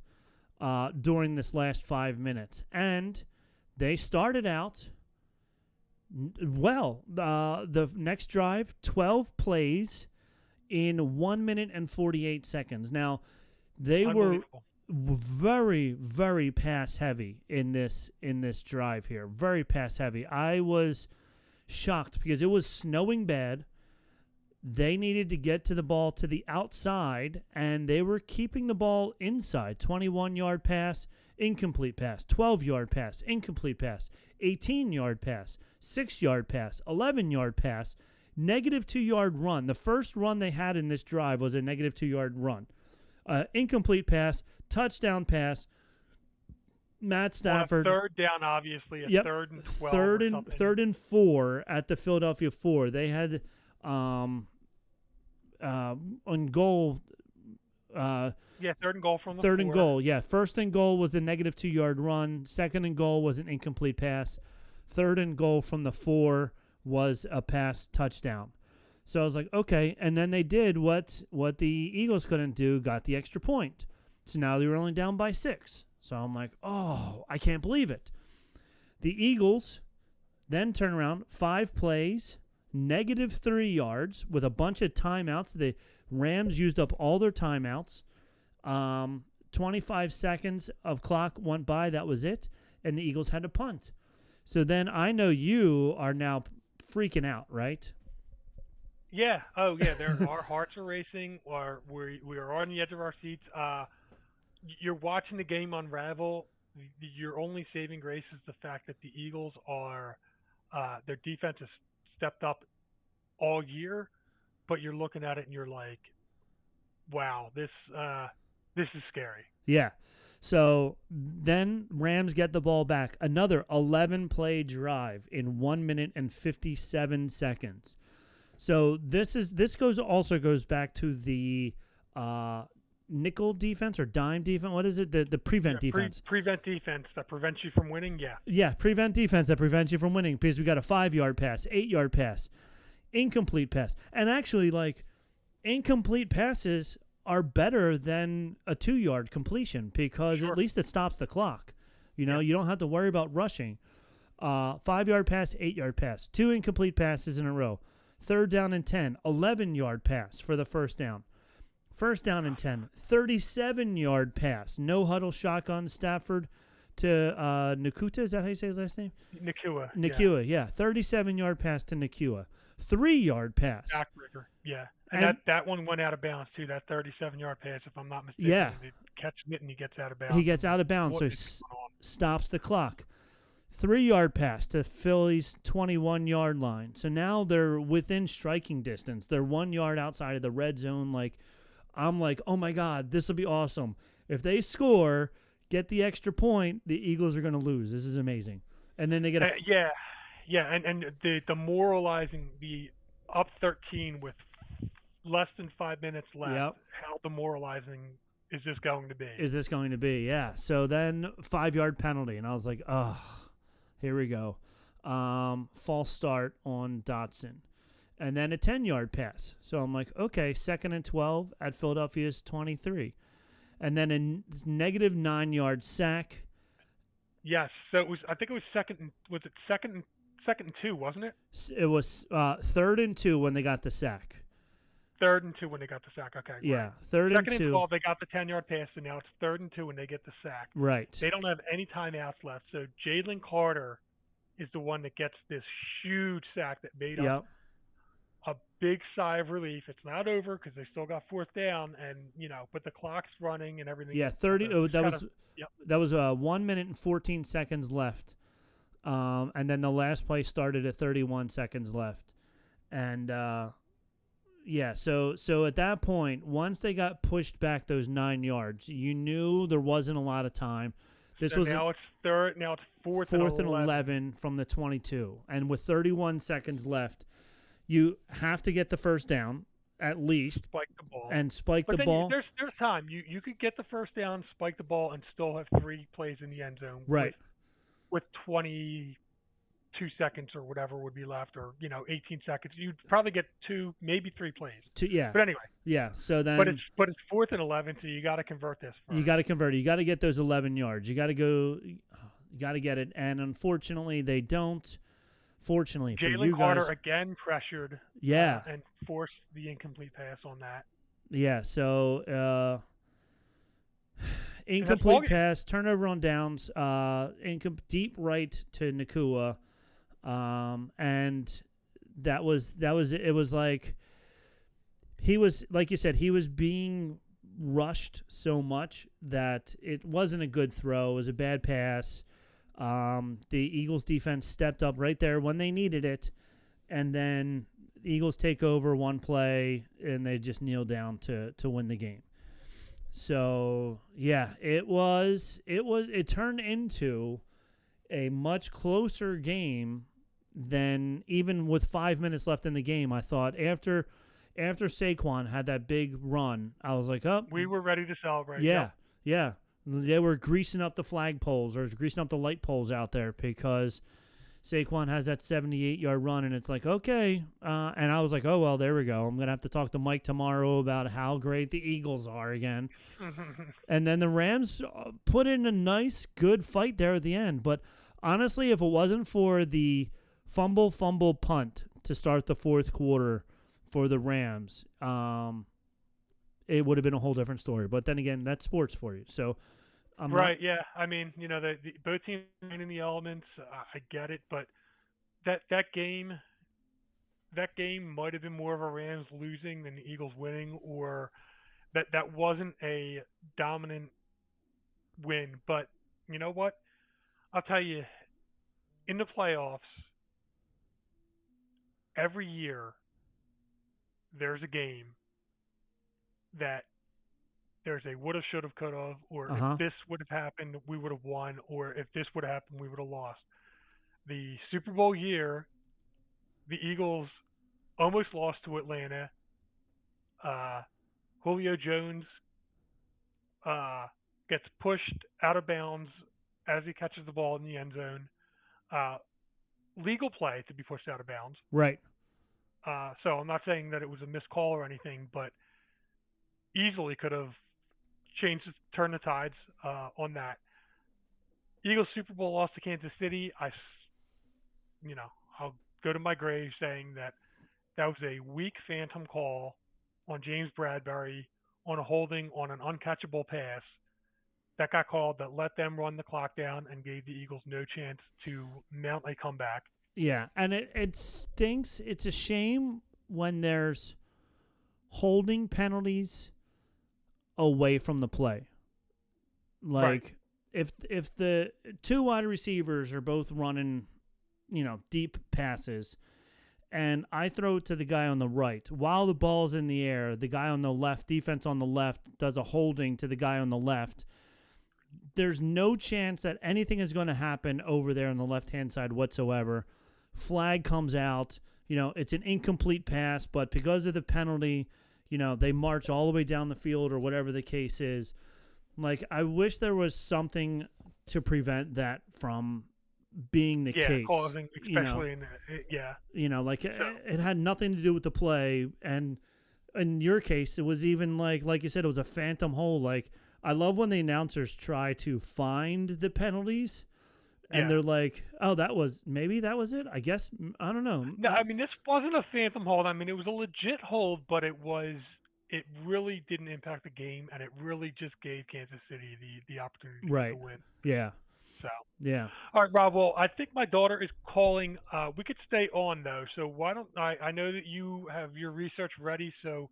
during this last 5 minutes. And they started out well. The next drive, 12 plays in 1 minute and 48 seconds. Now, they were very, very pass heavy in this drive here. Very pass heavy. I was shocked because it was snowing bad. They needed to get to the ball to the outside, and they were keeping the ball inside. 21-yard pass, incomplete pass. 12-yard pass, incomplete pass. 18-yard pass, 6-yard pass, 11-yard pass, negative 2-yard run. The first run they had in this drive was a negative 2-yard run. Incomplete pass, touchdown pass. Matt Stafford. Third down, obviously. Third and 12. Third and 4 at the Philadelphia 4. They had on goal. Third and goal from the third 4. and goal. Yeah, first and goal was a negative 2-yard run. Second and goal was an incomplete pass. Third and goal from the 4 was a pass touchdown. So I was like, okay. And then they did what the Eagles couldn't do, got the extra point. So now they were only down by 6. So I'm like, oh, I can't believe it. The Eagles then turn around, 5 plays, negative 3 yards with a bunch of timeouts. The Rams used up all their timeouts. 25 seconds of clock went by. That was it. And the Eagles had to punt. So then I know you are now freaking out, right? Yeah. Oh, yeah. Our hearts are racing. We are on the edge of our seats. You're watching the game unravel. Your only saving grace is the fact that the Eagles are their defense has stepped up all year, but you're looking at it and you're like, wow, this is scary. Yeah. So then Rams get the ball back. Another 11-play drive in 1 minute and 57 seconds. So this also goes back to the nickel defense or dime defense. What is it? The prevent defense. Prevent defense that prevents you from winning. Yeah. Yeah, prevent defense that prevents you from winning because we got a 5-yard pass, 8-yard pass, incomplete pass, and actually incomplete passes are better than a 2-yard completion because at least it stops the clock. You don't have to worry about rushing. 5-yard pass, 8-yard pass, 2 incomplete passes in a row. 3rd down and 10, 11-yard pass for the first down. First down and 10. 37-yard pass. No huddle shotgun Stafford to Nakuta. Is that how you say his last name? Nakua. Nakua, yeah. 37-yard pass to Nakua. 3-yard pass. Backbreaker. Yeah. And that one went out of bounds, too. That 37-yard pass, if I'm not mistaken. Yeah. They catch it and he gets out of bounds. He gets out of bounds, so stops the clock. 3-yard pass to Philly's 21-yard line. So now they're within striking distance. They're 1 yard outside of the red zone. I'm like, oh, my God, this will be awesome. If they score, get the extra point, the Eagles are going to lose. This is amazing. And then they get and the demoralizing, the up 13 with less than 5 minutes left. Yep. How demoralizing is this going to be? Yeah. So then 5-yard penalty, and I was like, oh, here we go. False start on Dotson. And then a 10-yard pass. So I'm like, okay, 2nd and 12 at Philadelphia's 23. And then a negative 9-yard sack. Yes. So it was. I think it was second. Was it second and 2? Wasn't it? It was 3rd and 2 when they got the sack. 3rd and 2 when they got the sack. Okay. Yeah. Right. 3rd and 2. 2nd and 12, they got the 10-yard pass, and now it's 3rd and 2 when they get the sack. Right. They don't have any timeouts left. So Jalen Carter is the one that gets this huge sack that made up a big sigh of relief. It's not over because they still got 4th down, and but the clock's running and everything. Yeah, 30. That was 1 minute and 14 seconds left, and then the last play started at 31 seconds left, and So at that point, once they got pushed back those 9 yards, you knew there wasn't a lot of time. Now it's 4th and 11 from the 22, and with 31 seconds left. You have to get the first down, at least. Spike the ball. And spike the ball. There's time. You could get the first down, spike the ball, and still have 3 plays in the end zone. Right. With 22 seconds or whatever would be left, or 18 seconds. You'd probably get 2, maybe 3 plays. Yeah. But anyway. Yeah. So then. But it's 4th and 11, so you got to convert this. You got to convert it. You got to get those 11 yards. You got to go. You got to get it, and unfortunately, they don't. Fortunately for you guys, Jalen Carter again pressured. Yeah. And forced the incomplete pass on that. Yeah. So incomplete pass, turnover on downs, deep right to Nakua, and that was it. It was like he was, like you said, he was being rushed so much that it wasn't a good throw. It was a bad pass. The Eagles defense stepped up right there when they needed it, and then the Eagles take over one play and they just kneel down to win the game. So yeah, it turned into a much closer game than even with 5 minutes left in the game. I thought after Saquon had that big run, I was like, oh, we were ready to celebrate. Yeah. They were greasing up the flagpoles or greasing up the light poles out there because Saquon has that 78-yard run, and it's like, okay. And I was like, oh, well, there we go. I'm going to have to talk to Mike tomorrow about how great the Eagles are again. And then the Rams put in a nice, good fight there at the end. But honestly, if it wasn't for the fumble, punt to start the 4th quarter for the Rams, it would have been a whole different story. But then again, that's sports for you. So, yeah. I mean, both teams are in the elements. I get it, but that game might have been more of a Rams losing than the Eagles winning, or that wasn't a dominant win. But you know what? I'll tell you, in the playoffs, every year there's a game that there's a woulda, shoulda, coulda, or if this would have happened, we would have won, or if this would have happened, we would have lost. The Super Bowl year, the Eagles almost lost to Atlanta. Julio Jones gets pushed out of bounds as he catches the ball in the end zone. Legal play to be pushed out of bounds. Right. So I'm not saying that it was a missed call or anything, but easily could have turned the tides on that. Eagles Super Bowl loss to Kansas City. I'll go to my grave saying that was a weak phantom call on James Bradbury on a holding on an uncatchable pass that got called that let them run the clock down and gave the Eagles no chance to mount a comeback. Yeah, and it stinks. It's a shame when there's holding penalties away from the play. Right. Like if the two wide receivers are both running, deep passes, and I throw it to the guy on the right while the ball's in the air, the guy on the left, defense on the left, does a holding to the guy on the left. There's no chance that anything is going to happen over there on the left-hand side whatsoever. Flag comes out. It's an incomplete pass, but because of the penalty, they march all the way down the field or whatever the case is. Like, I wish there was something to prevent that from being the case. Causing, especially in it had nothing to do with the play. And in your case, it was even like you said, it was a phantom hold. Like, I love when the announcers try to find the penalties. And they're like, oh, maybe that was it? I guess, I don't know. No, I mean, this wasn't a phantom hold. I mean, it was a legit hold, but it really didn't impact the game, and it really just gave Kansas City the opportunity to win. Yeah. So. Yeah. All right, Rob. Well, I think my daughter is calling. We could stay on, though. So why don't I know that you have your research ready, so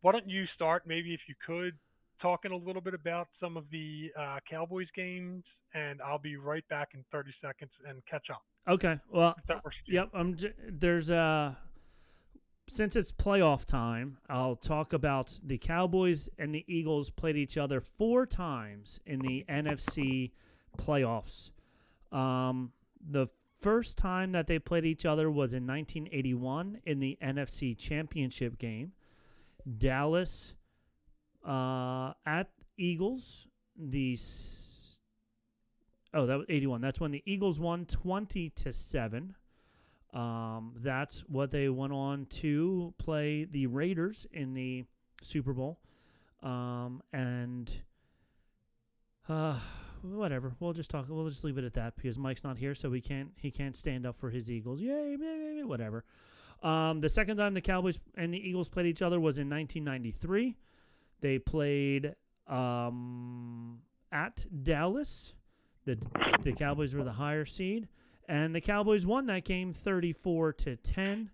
why don't you start, maybe if you could, talking a little bit about some of the Cowboys games, and I'll be right back in 30 seconds and catch up. Okay. Well, if that works for you. There's since it's playoff time, I'll talk about the Cowboys and the Eagles played each other 4 times in the NFC playoffs. The first time that they played each other was in 1981 in the NFC Championship game. Dallas at Eagles. That was 81. That's when the Eagles won 20-7. That's what they went on to play the Raiders in the Super Bowl. Whatever. We'll just leave it at that because Mike's not here, so he can't stand up for his Eagles. Yay, whatever. The second time the Cowboys and the Eagles played each other was in 1993. They played at Dallas. The Cowboys were the higher seed, and the Cowboys won that game 34-10.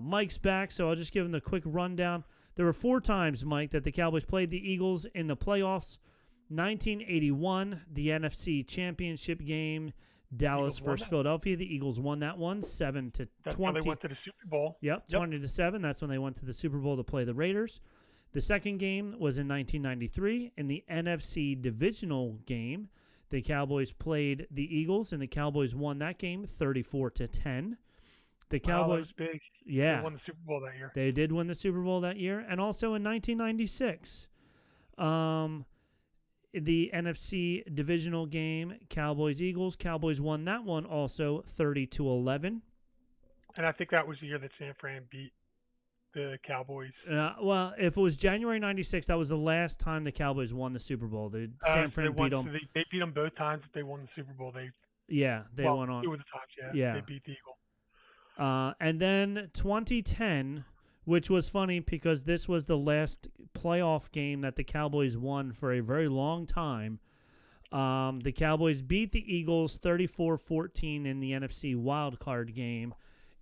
Mike's back, so I'll just give him the quick rundown. There were 4 times, Mike, that the Cowboys played the Eagles in the playoffs. 1981, the NFC Championship game, Dallas versus Philadelphia. The Eagles won that one 7-20. That's when they went to the Super Bowl. Yep, 20-7. That's when they went to the Super Bowl to play the Raiders. The second game was in 1993 in the NFC Divisional game. The Cowboys played the Eagles, and the Cowboys won that game 34-10. The Cowboys, that was big. Yeah, they won the Super Bowl that year. They did win the Super Bowl that year, and also in 1996, the NFC Divisional game, Cowboys-Eagles. Cowboys won that one also 30-11. And I think that was the year that San Fran beat the Cowboys. Well, if it was January 96, that was the last time the Cowboys won the Super Bowl. San Fran beat them. They beat them both times that they won the Super Bowl. They won on 2 of the times. They beat the Eagle. And then 2010, which was funny because this was the last playoff game that the Cowboys won for a very long time. The Cowboys beat the Eagles 34-14 in the NFC wildcard game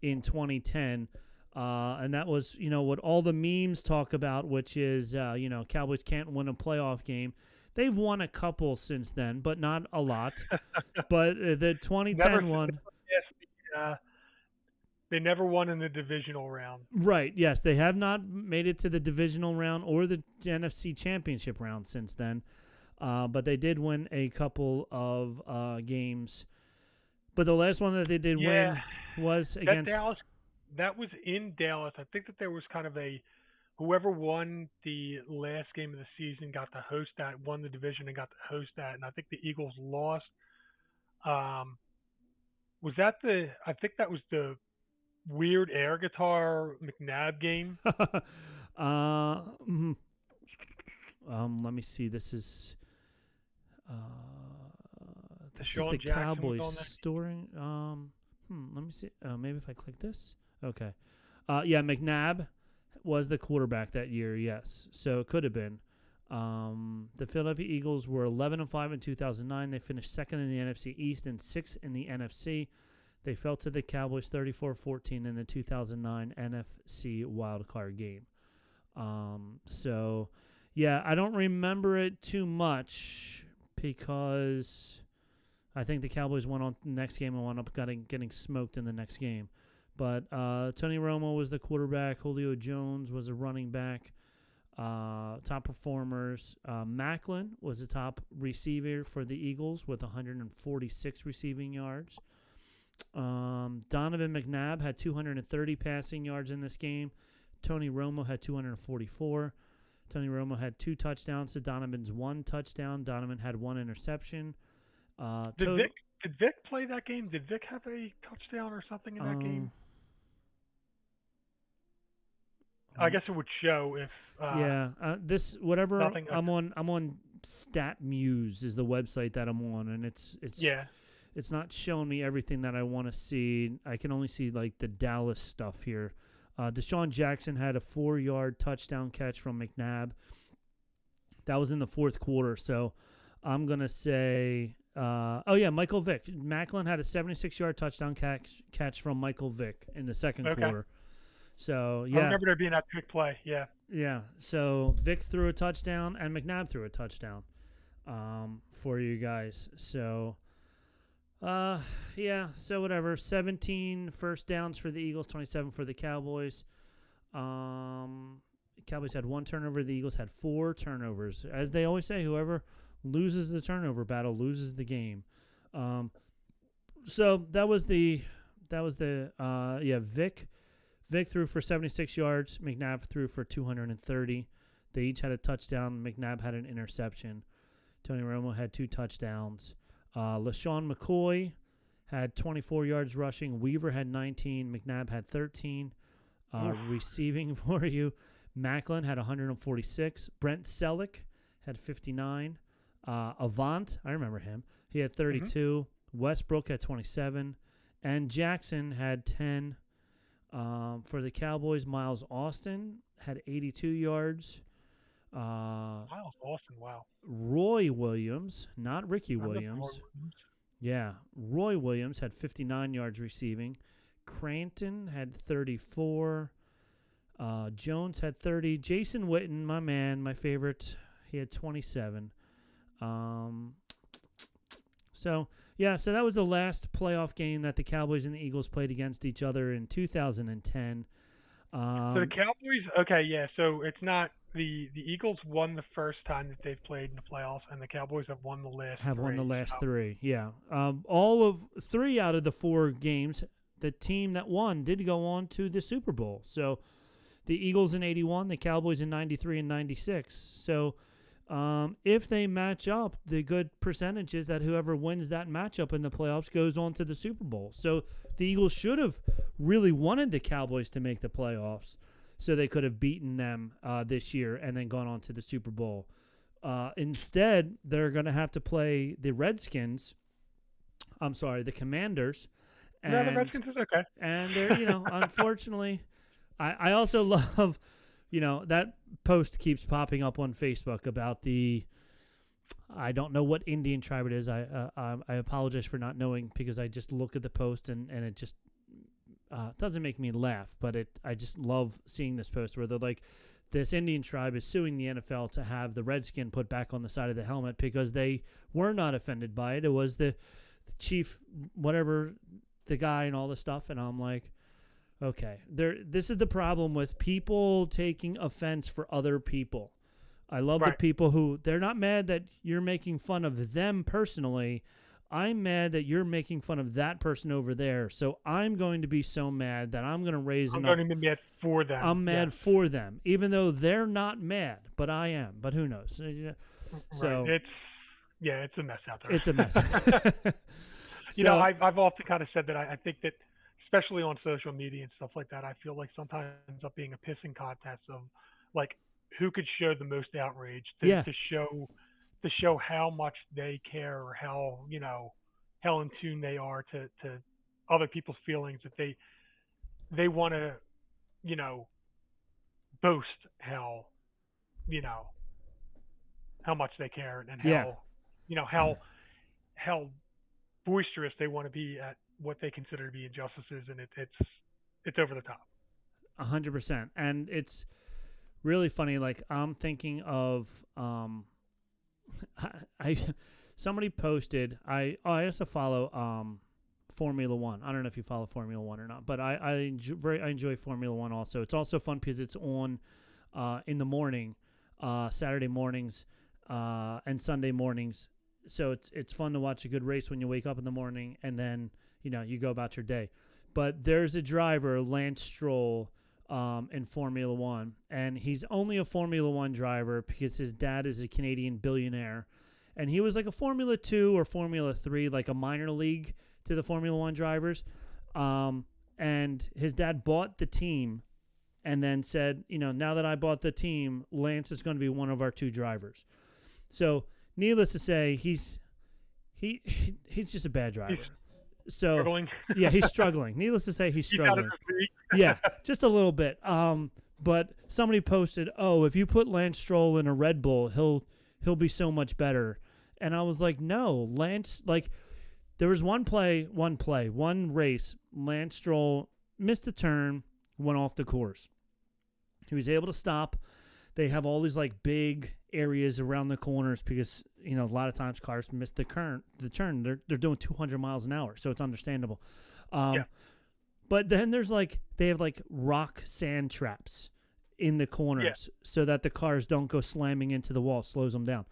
in 2010. And that was, what all the memes talk about, which is, Cowboys can't win a playoff game. They've won a couple since then, but not a lot. But the 2010 one. They never won in the divisional round. Right, yes. They have not made it to the divisional round or the NFC championship round since then. But they did win a couple of games. But the last one that they did win was against Dallas. That was in Dallas. I think that there was kind of whoever won the last game of the season got to host that, won the division and got to host that. And I think the Eagles lost. Was that I think that was the weird air guitar McNabb game? Let me see. This is the Cowboys storing. Let me see. Maybe if I click this. Okay. McNabb was the quarterback that year. Yes, so it could have been. The Philadelphia Eagles were 11-5 in 2009. They finished second in the NFC East and sixth in the NFC. They fell to the Cowboys 34-14 in the 2009 NFC wildcard game. So, yeah, I don't remember it too much because I think the Cowboys went on the next game and wound up getting smoked in the next game. But Tony Romo was the quarterback. Julio Jones was a running back. Top performers. Macklin was the top receiver for the Eagles with 146 receiving yards. Donovan McNabb had 230 passing yards in this game. Tony Romo had 244. Tony Romo had 2 touchdowns to Donovan's 1 touchdown. Donovan had 1 interception. Did Vic play that game? Did Vic have a touchdown or something in that game? I guess it would show if. This whatever I'm on. Stat Muse is the website that I'm on, and it's not showing me everything that I want to see. I can only see like the Dallas stuff here. Deshaun Jackson had a 4-yard touchdown catch from McNabb. That was in the fourth quarter, so I'm gonna say. Michael Vick. Macklin had a 76-yard touchdown catch from Michael Vick in the second quarter. So, yeah. I remember there being that big play, yeah. Yeah, so Vick threw a touchdown and McNabb threw a touchdown for you guys. So, so whatever. 17 first downs for the Eagles, 27 for the Cowboys. Cowboys had 1 turnover. The Eagles had 4 turnovers. As they always say, whoever loses the turnover battle loses the game. So that was the Vic threw for 76 yards. McNabb threw for 230. They each had a touchdown. McNabb had an interception. Tony Romo had 2 touchdowns. LaShawn McCoy had 24 yards rushing. Weaver had 19. McNabb had 13. Receiving for you, Macklin had 146. Brent Selleck had 59. Avant, I remember him. He had 32. Westbrook had 27. And Jackson had 10. For the Cowboys, Miles Austin had 82 yards. Miles Austin, wow. Roy Williams, not Ricky Williams. Yeah, Roy Williams had 59 yards receiving. Cranton had 34. Jones had 30. Jason Witten, my man, my favorite, he had 27. So that was the last playoff game that the Cowboys and the Eagles played against each other in 2010. So the Cowboys, so it's not the Eagles won the first time that they've played in the playoffs, and the Cowboys have won the last. Won the last 3, yeah. All of 3 out of the 4 games, the team that won did go on to the Super Bowl. So the Eagles in 81, the Cowboys in 93 and 96. So. If they match up, the good percentage is that whoever wins that matchup in the playoffs goes on to the Super Bowl. So the Eagles should have really wanted the Cowboys to make the playoffs so they could have beaten them this year and then gone on to the Super Bowl. Instead, they're going to have to play the Redskins. I'm sorry, the Commanders. And, no, the Redskins is okay. And they're, unfortunately, I also love... that post keeps popping up on Facebook about I don't know what Indian tribe it is. I apologize for not knowing because I just look at the post and it just doesn't make me laugh. But I just love seeing this post where they're like, this Indian tribe is suing the NFL to have the Redskin put back on the side of the helmet because they were not offended by it. It was the chief, whatever, the guy and all this stuff. And I'm like, okay, this is the problem with people taking offense for other people. I love the people who, they're not mad that you're making fun of them personally. I'm mad that you're making fun of that person over there. So I'm going to be so mad that I'm going to raise enough. I'm going to be mad for them. I'm mad for them, even though they're not mad, but I am. But who knows? So it's a mess out there. It's a mess. I've often kind of said that I think that, especially on social media and stuff like that, I feel like sometimes it ends up being a pissing contest of like who could show the most outrage to show how much they care or how in tune they are to other people's feelings, that they want to boast how you know how much they care and Yeah, how you know how boisterous they want to be at what they consider to be injustices, and it's over the top. 100%. And it's really funny. Like I'm thinking of I somebody posted. I also follow Formula One. I don't know if you follow Formula One or not, but I enjoy Formula One also. It's also fun because it's on in the morning, Saturday mornings, and Sunday mornings. So it's fun to watch a good race when you wake up in the morning and then you go about your day. But there's a driver, Lance Stroll, in Formula One, and he's only a Formula One driver because his dad is a Canadian billionaire, and he was like a Formula Two or Formula Three, like a minor league to the Formula One drivers. And his dad bought the team, and then said, now that I bought the team, Lance is going to be one of our two drivers. So, needless to say, he's just a bad driver. So Struggling. yeah, he's struggling. Needless to say, he's He's out of struggling. his league. Yeah, just a little bit. But somebody posted, "Oh, if you put Lance Stroll in a Red Bull, he'll be so much better." And I was like, "No, Lance. Like, there was one race. Lance Stroll missed a turn, went off the course. He was able to stop. They have all these like big areas around the corners because a lot of times cars miss the turn. They're doing 200 miles an hour, so it's understandable. Yeah. But then there's they have rock sand traps in the corners so that the cars don't go slamming into the wall, slows them down.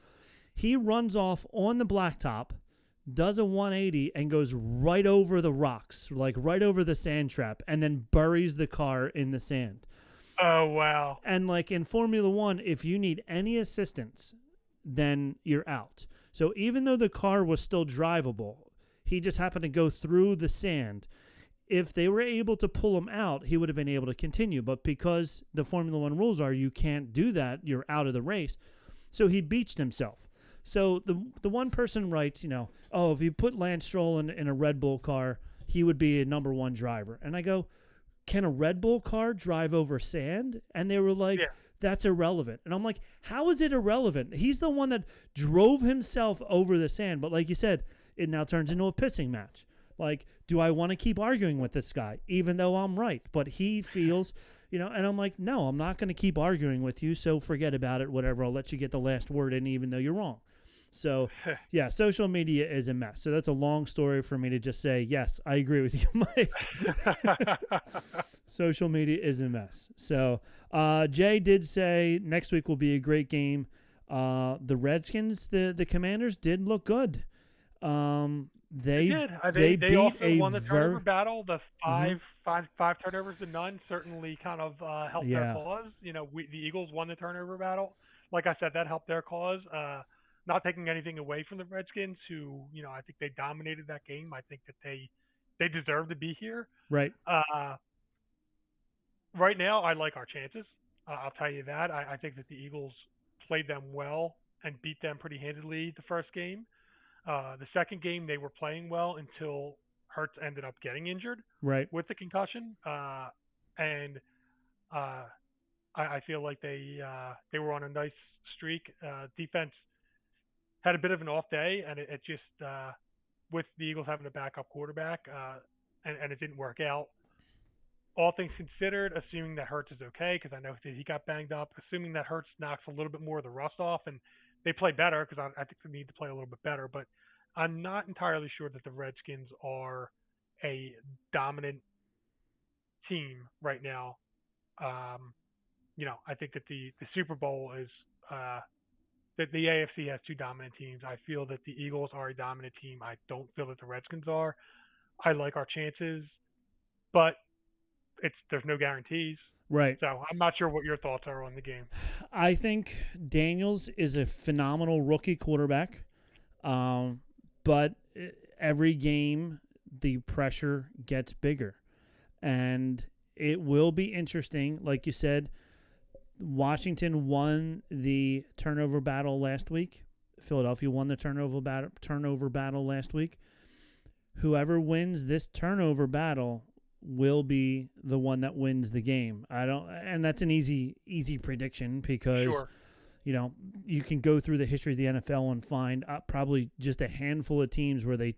He runs off on the blacktop, does a 180, and goes right over the rocks, right over the sand trap, and then buries the car in the sand. Oh, wow. And in Formula One, if you need any assistance, then you're out. So even though the car was still drivable, he just happened to go through the sand. If they were able to pull him out, he would have been able to continue. But because the Formula One rules are you can't do that, you're out of the race. So he beached himself. So the one person writes, if you put Lance Stroll in a Red Bull car, he would be a number one driver. And I go, can a Red Bull car drive over sand? And they were like, that's irrelevant. And I'm like, how is it irrelevant? He's the one that drove himself over the sand. But like you said, it now turns into a pissing match. Do I want to keep arguing with this guy, even though I'm right? But he feels, and I'm like, no, I'm not going to keep arguing with you, so forget about it, whatever. I'll let you get the last word in, even though you're wrong. So, yeah, social media is a mess. So that's a long story for me to just say, yes, I agree with you, Mike. Social media is a mess. So Jay did say next week will be a great game. The Redskins, the Commanders, did look good. They did. They they beat also won the turnover battle. The five turnovers to none certainly kind of helped their cause. The Eagles won the turnover battle. Like I said, that helped their cause. Not taking anything away from the Redskins, who I think they dominated that game. I think that they deserve to be here. Right. Right now, I like our chances. I'll tell you that. I think that the Eagles played them well and beat them pretty handedly the first game. The second game, they were playing well until Hurts ended up getting injured with the concussion. And I feel like they were on a nice streak. Defense had a bit of an off day, and it just with the Eagles having a backup quarterback, and it didn't work out. All things considered, assuming that Hurts is okay, because I know that he got banged up, assuming that Hurts knocks a little bit more of the rust off, and they play better, because I think they need to play a little bit better, but I'm not entirely sure that the Redskins are a dominant team right now. I think that the Super Bowl is that the AFC has two dominant teams. I feel that the Eagles are a dominant team. I don't feel that the Redskins are. I like our chances, but there's no guarantees. Right. So I'm not sure what your thoughts are on the game. I think Daniels is a phenomenal rookie quarterback, but every game the pressure gets bigger, and it will be interesting. Like you said, Washington won the turnover battle last week. Philadelphia won the turnover battle last week. Whoever wins this turnover battle will be the one that wins the game. And that's an easy prediction because Sure. you can go through the history of the NFL and find probably just a handful of teams where they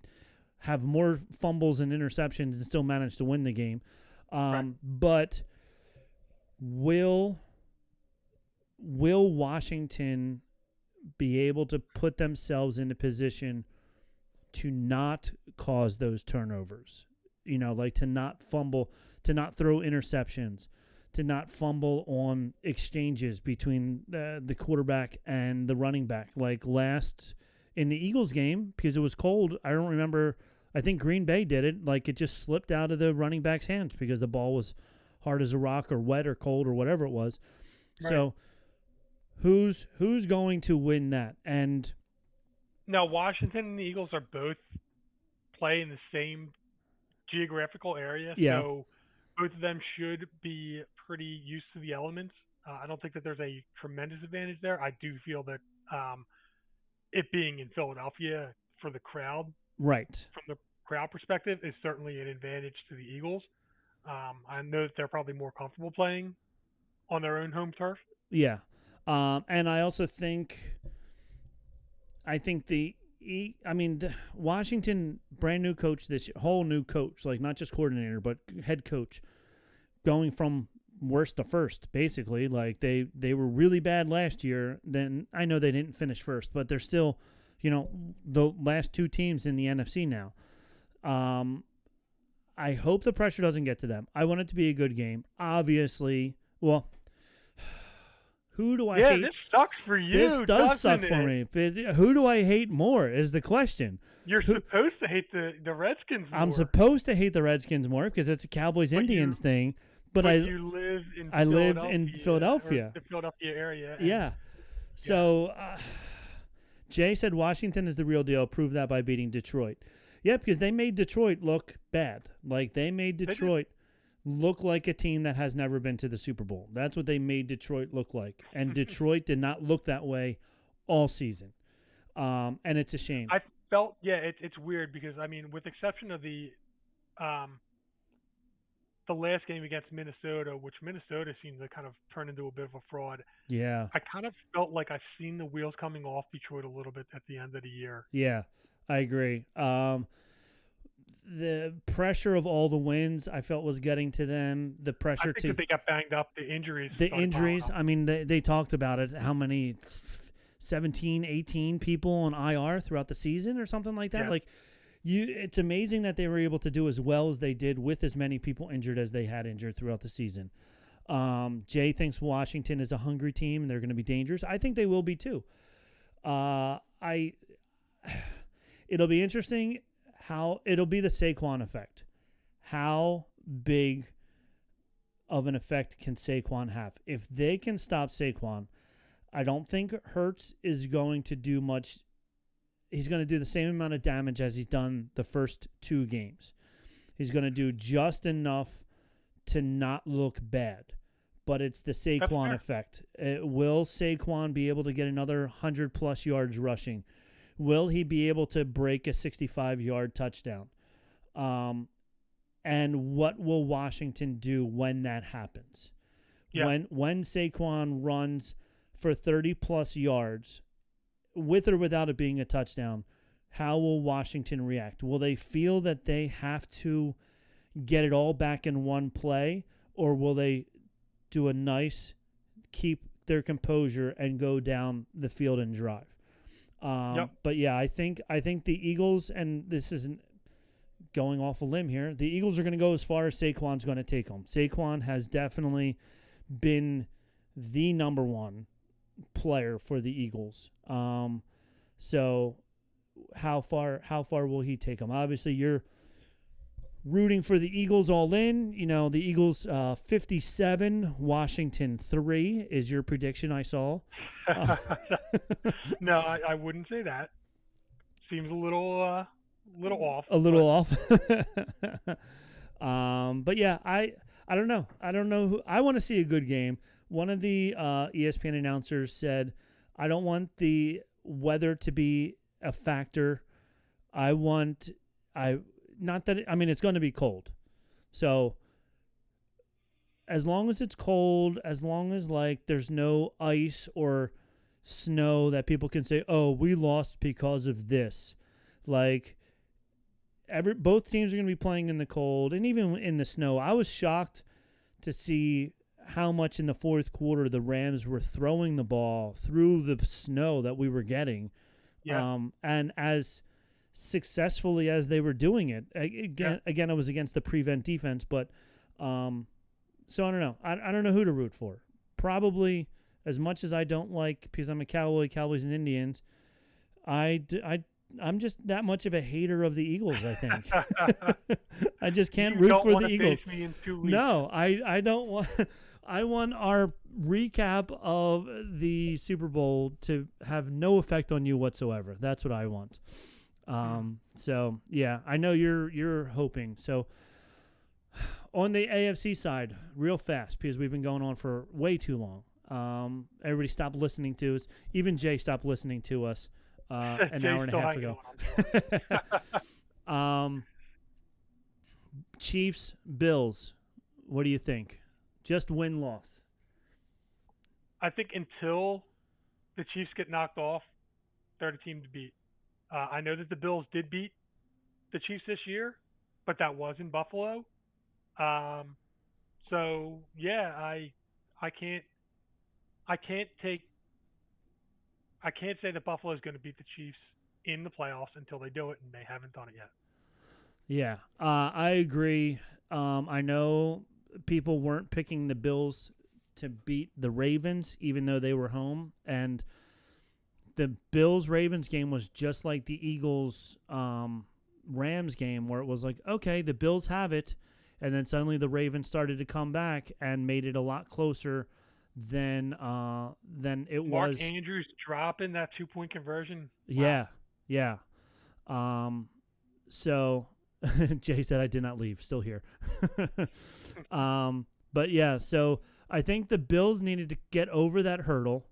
have more fumbles and interceptions and still manage to win the game. Right. But will Washington be able to put themselves in a position to not cause those turnovers? Like to not fumble, to not throw interceptions, to not fumble on exchanges between the quarterback and the running back. Like last in the Eagles game, because it was cold, I don't remember. I think Green Bay did it. Like it just slipped out of the running back's hands because the ball was hard as a rock or wet or cold or whatever it was. Right. So who's going to win that? And now Washington and the Eagles are both play in the same geographical area, Yeah. so both of them should be pretty used to the elements. I don't think that there's a tremendous advantage there. I do feel that it being in Philadelphia for the crowd, right. from the crowd perspective, is certainly an advantage to the Eagles. I know that they're probably more comfortable playing on their own home turf. Yeah. And I also think the Washington, brand new coach this year, whole new coach, like not just coordinator, but head coach, going from worst to first, basically. Like they were really bad last year. Then I know they didn't finish first, but they're still, the last two teams in the NFC now. I hope the pressure doesn't get to them. I want it to be a good game. Obviously, well, who do I hate? This sucks for you. This does suck doesn't for me. But who do I hate more is the question. You're supposed to hate the Redskins more. I'm supposed to hate the Redskins more because it's a Cowboys-Indians thing. But you live in I live in Philadelphia. The Philadelphia area. Yeah. So Jay said Washington is the real deal. Prove that by beating Detroit. Yeah, because they made Detroit look bad. Like they made Detroit look like a team that has never been to the Super Bowl. That's what they made Detroit look like. And Detroit did not look that way all season. And it's a shame. I felt, it's weird because, with exception of the last game against Minnesota, which Minnesota seemed to kind of turn into a bit of a fraud. Yeah. I kind of felt like I've seen the wheels coming off Detroit a little bit at the end of the year. Yeah, I agree. The pressure of all the wins I felt was getting to them. The pressure I think that they got banged up. The injuries. They talked about it. How many 17, 18 people on IR throughout the season or something like that? Yeah. It's amazing that they were able to do as well as they did with as many people injured as they had injured throughout the season. Jay thinks Washington is a hungry team and they're going to be dangerous. I think they will be too. It'll be interesting how it'll be the Saquon effect. How big of an effect can Saquon have? If they can stop Saquon, I don't think Hurts is going to do much. He's going to do the same amount of damage as he's done the first two games. He's going to do just enough to not look bad. But it's the Saquon effect. Will Saquon be able to get another 100-plus yards rushing? Will he be able to break a 65-yard touchdown? And what will Washington do when that happens? Yeah. When Saquon runs for 30-plus yards, with or without it being a touchdown, how will Washington react? Will they feel that they have to get it all back in one play, or will they do a nice, keep their composure and go down the field and drive? But yeah, I think the Eagles, and this isn't going off a limb here, the Eagles are going to go as far as Saquon's going to take them. Saquon has definitely been the number one player for the Eagles. So how far will he take them? Obviously, you're rooting for the Eagles all in. The Eagles 57, Washington 3 is your prediction, I saw. No, I wouldn't say that. Seems a little off. A little off. But yeah, I don't know. I don't know I want to see a good game. One of the ESPN announcers said, I don't want the weather to be a factor. It's going to be cold. So as long as it's cold, as long as like there's no ice or snow that people can say, "Oh, we lost because of this." Like both teams are going to be playing in the cold and even in the snow. I was shocked to see how much in the fourth quarter the Rams were throwing the ball through the snow that we were getting. Yeah. And as successfully as they were doing it. Again, it was against the prevent defense, but so I don't know. I don't know who to root for. Probably as much as I don't like, because I'm a Cowboys and Indians, I'm just that much of a hater of the Eagles, I think. I just can't root for the Eagles. Face me in 2 weeks. No, I don't want. I want our recap of the Super Bowl to have no effect on you whatsoever. That's what I want. So yeah, I know you're hoping. So on the AFC side, real fast, because we've been going on for way too long. Everybody stopped listening to us. Even Jay stopped listening to us an hour and a half ago. Chiefs, Bills. What do you think? Just win-loss. I think until the Chiefs get knocked off, they're the team to beat. I know that the Bills did beat the Chiefs this year, but that was in Buffalo. So yeah, I can't say that Buffalo is going to beat the Chiefs in the playoffs until they do it, and they haven't done it yet. Yeah, I agree. I know people weren't picking the Bills to beat the Ravens, even though they were home, and the Bills-Ravens game was just like the Eagles-Rams game, where it was like, okay, the Bills have it, and then suddenly the Ravens started to come back and made it a lot closer than it was. Mark Andrews dropping that 2-point conversion. Wow. Yeah. So Jay said I did not leave, still here. But yeah, so I think the Bills needed to get over that hurdle.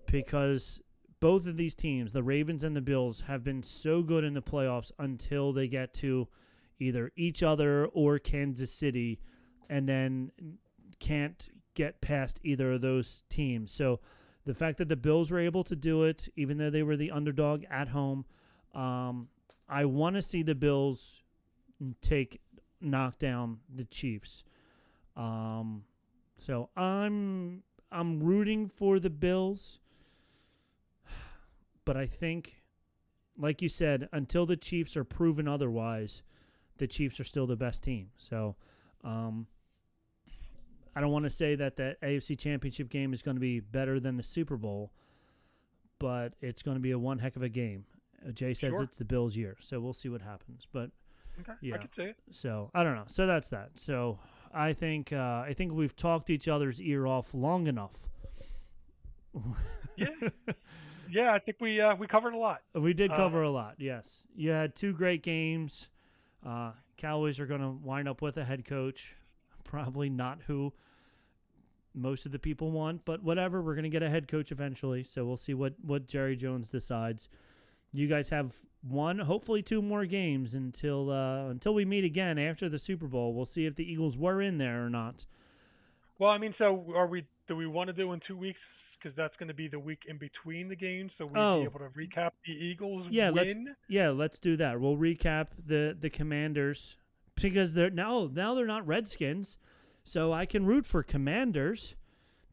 Because both of these teams, the Ravens and the Bills, have been so good in the playoffs until they get to either each other or Kansas City, and then can't get past either of those teams. So the fact that the Bills were able to do it, even though they were the underdog at home, I want to see the Bills knock down the Chiefs. So I'm rooting for the Bills, but I think, like you said, until the Chiefs are proven otherwise, the Chiefs are still the best team. So I don't want to say that the AFC Championship game is going to be better than the Super Bowl, but it's going to be a one heck of a game. Jay says it's the Bills' year, so we'll see what happens. But okay, yeah, I could say it. So I don't know. So that's that. So I think we've talked each other's ear off long enough. Yeah. I think we covered a lot. We did cover a lot. Yes, you had two great games. Cowboys are going to wind up with a head coach, probably not who most of the people want, but whatever. We're going to get a head coach eventually, so we'll see what Jerry Jones decides. You guys have one, hopefully two more games until we meet again after the Super Bowl. We'll see if the Eagles were in there or not. Well, I mean, so do we want to do in 2 weeks? Because that's going to be the week in between the games, so we'll be able to recap the Eagles win. Let's do that. We'll recap the Commanders, because they're now they're not Redskins, so I can root for Commanders,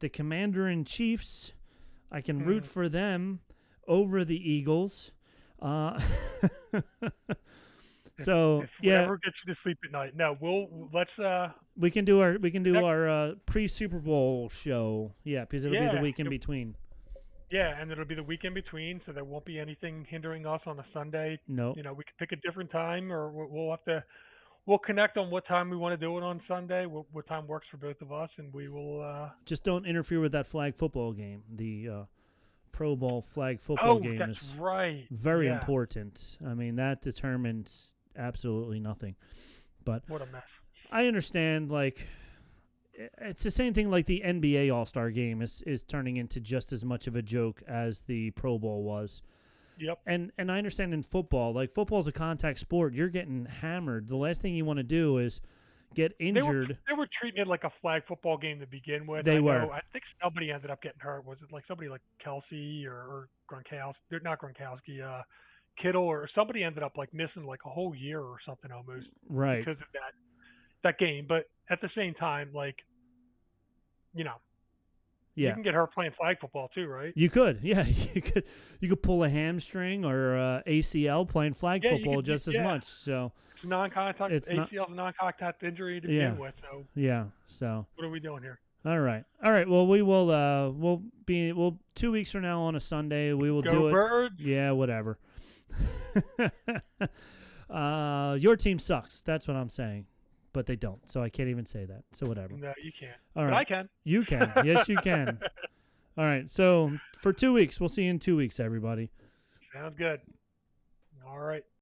the Commander in Chiefs. I can root for them over the Eagles. So if whatever gets you to sleep at night. No, we can do our pre-Super Bowl show. Yeah, because it'll be the week in between. Yeah, and it'll be the week in between, so there won't be anything hindering us on a Sunday. No, we can pick a different time, or we'll connect on what time we want to do it on Sunday. What time works for both of us, and we will. Just don't interfere with that flag football game. The Pro Bowl flag football game is very important. I mean, that determines absolutely nothing. But what a mess. I understand, like, it's the same thing like the NBA All-Star game is turning into just as much of a joke as the Pro Bowl was. Yep. And I understand in football, like football's a contact sport. You're getting hammered. The last thing you want to do is get injured. They were treating it like a flag football game to begin with. They were. I think somebody ended up getting hurt. Was it like somebody like Kelsey or Gronkowski? Not Gronkowski. Kittle or somebody ended up like missing like a whole year or something almost Right. because of that game. But at the same time, like, you Yeah. can get hurt playing flag football too, right? You could. Yeah. You could pull a hamstring or ACL playing flag football just as much. So it's non-contact. ACL is a non-contact injury to begin with. So yeah. So what are we doing here? All right. Well, we will. We'll 2 weeks from now on a Sunday. We will do it. Birds. Yeah. Whatever. Your team sucks. That's what I'm saying. But they don't, so I can't even say that. So whatever. No, you can't. All right. But I can. You can. Yes, you can. All right. So for 2 weeks, we'll see you in 2 weeks, everybody. Sounds good. All right.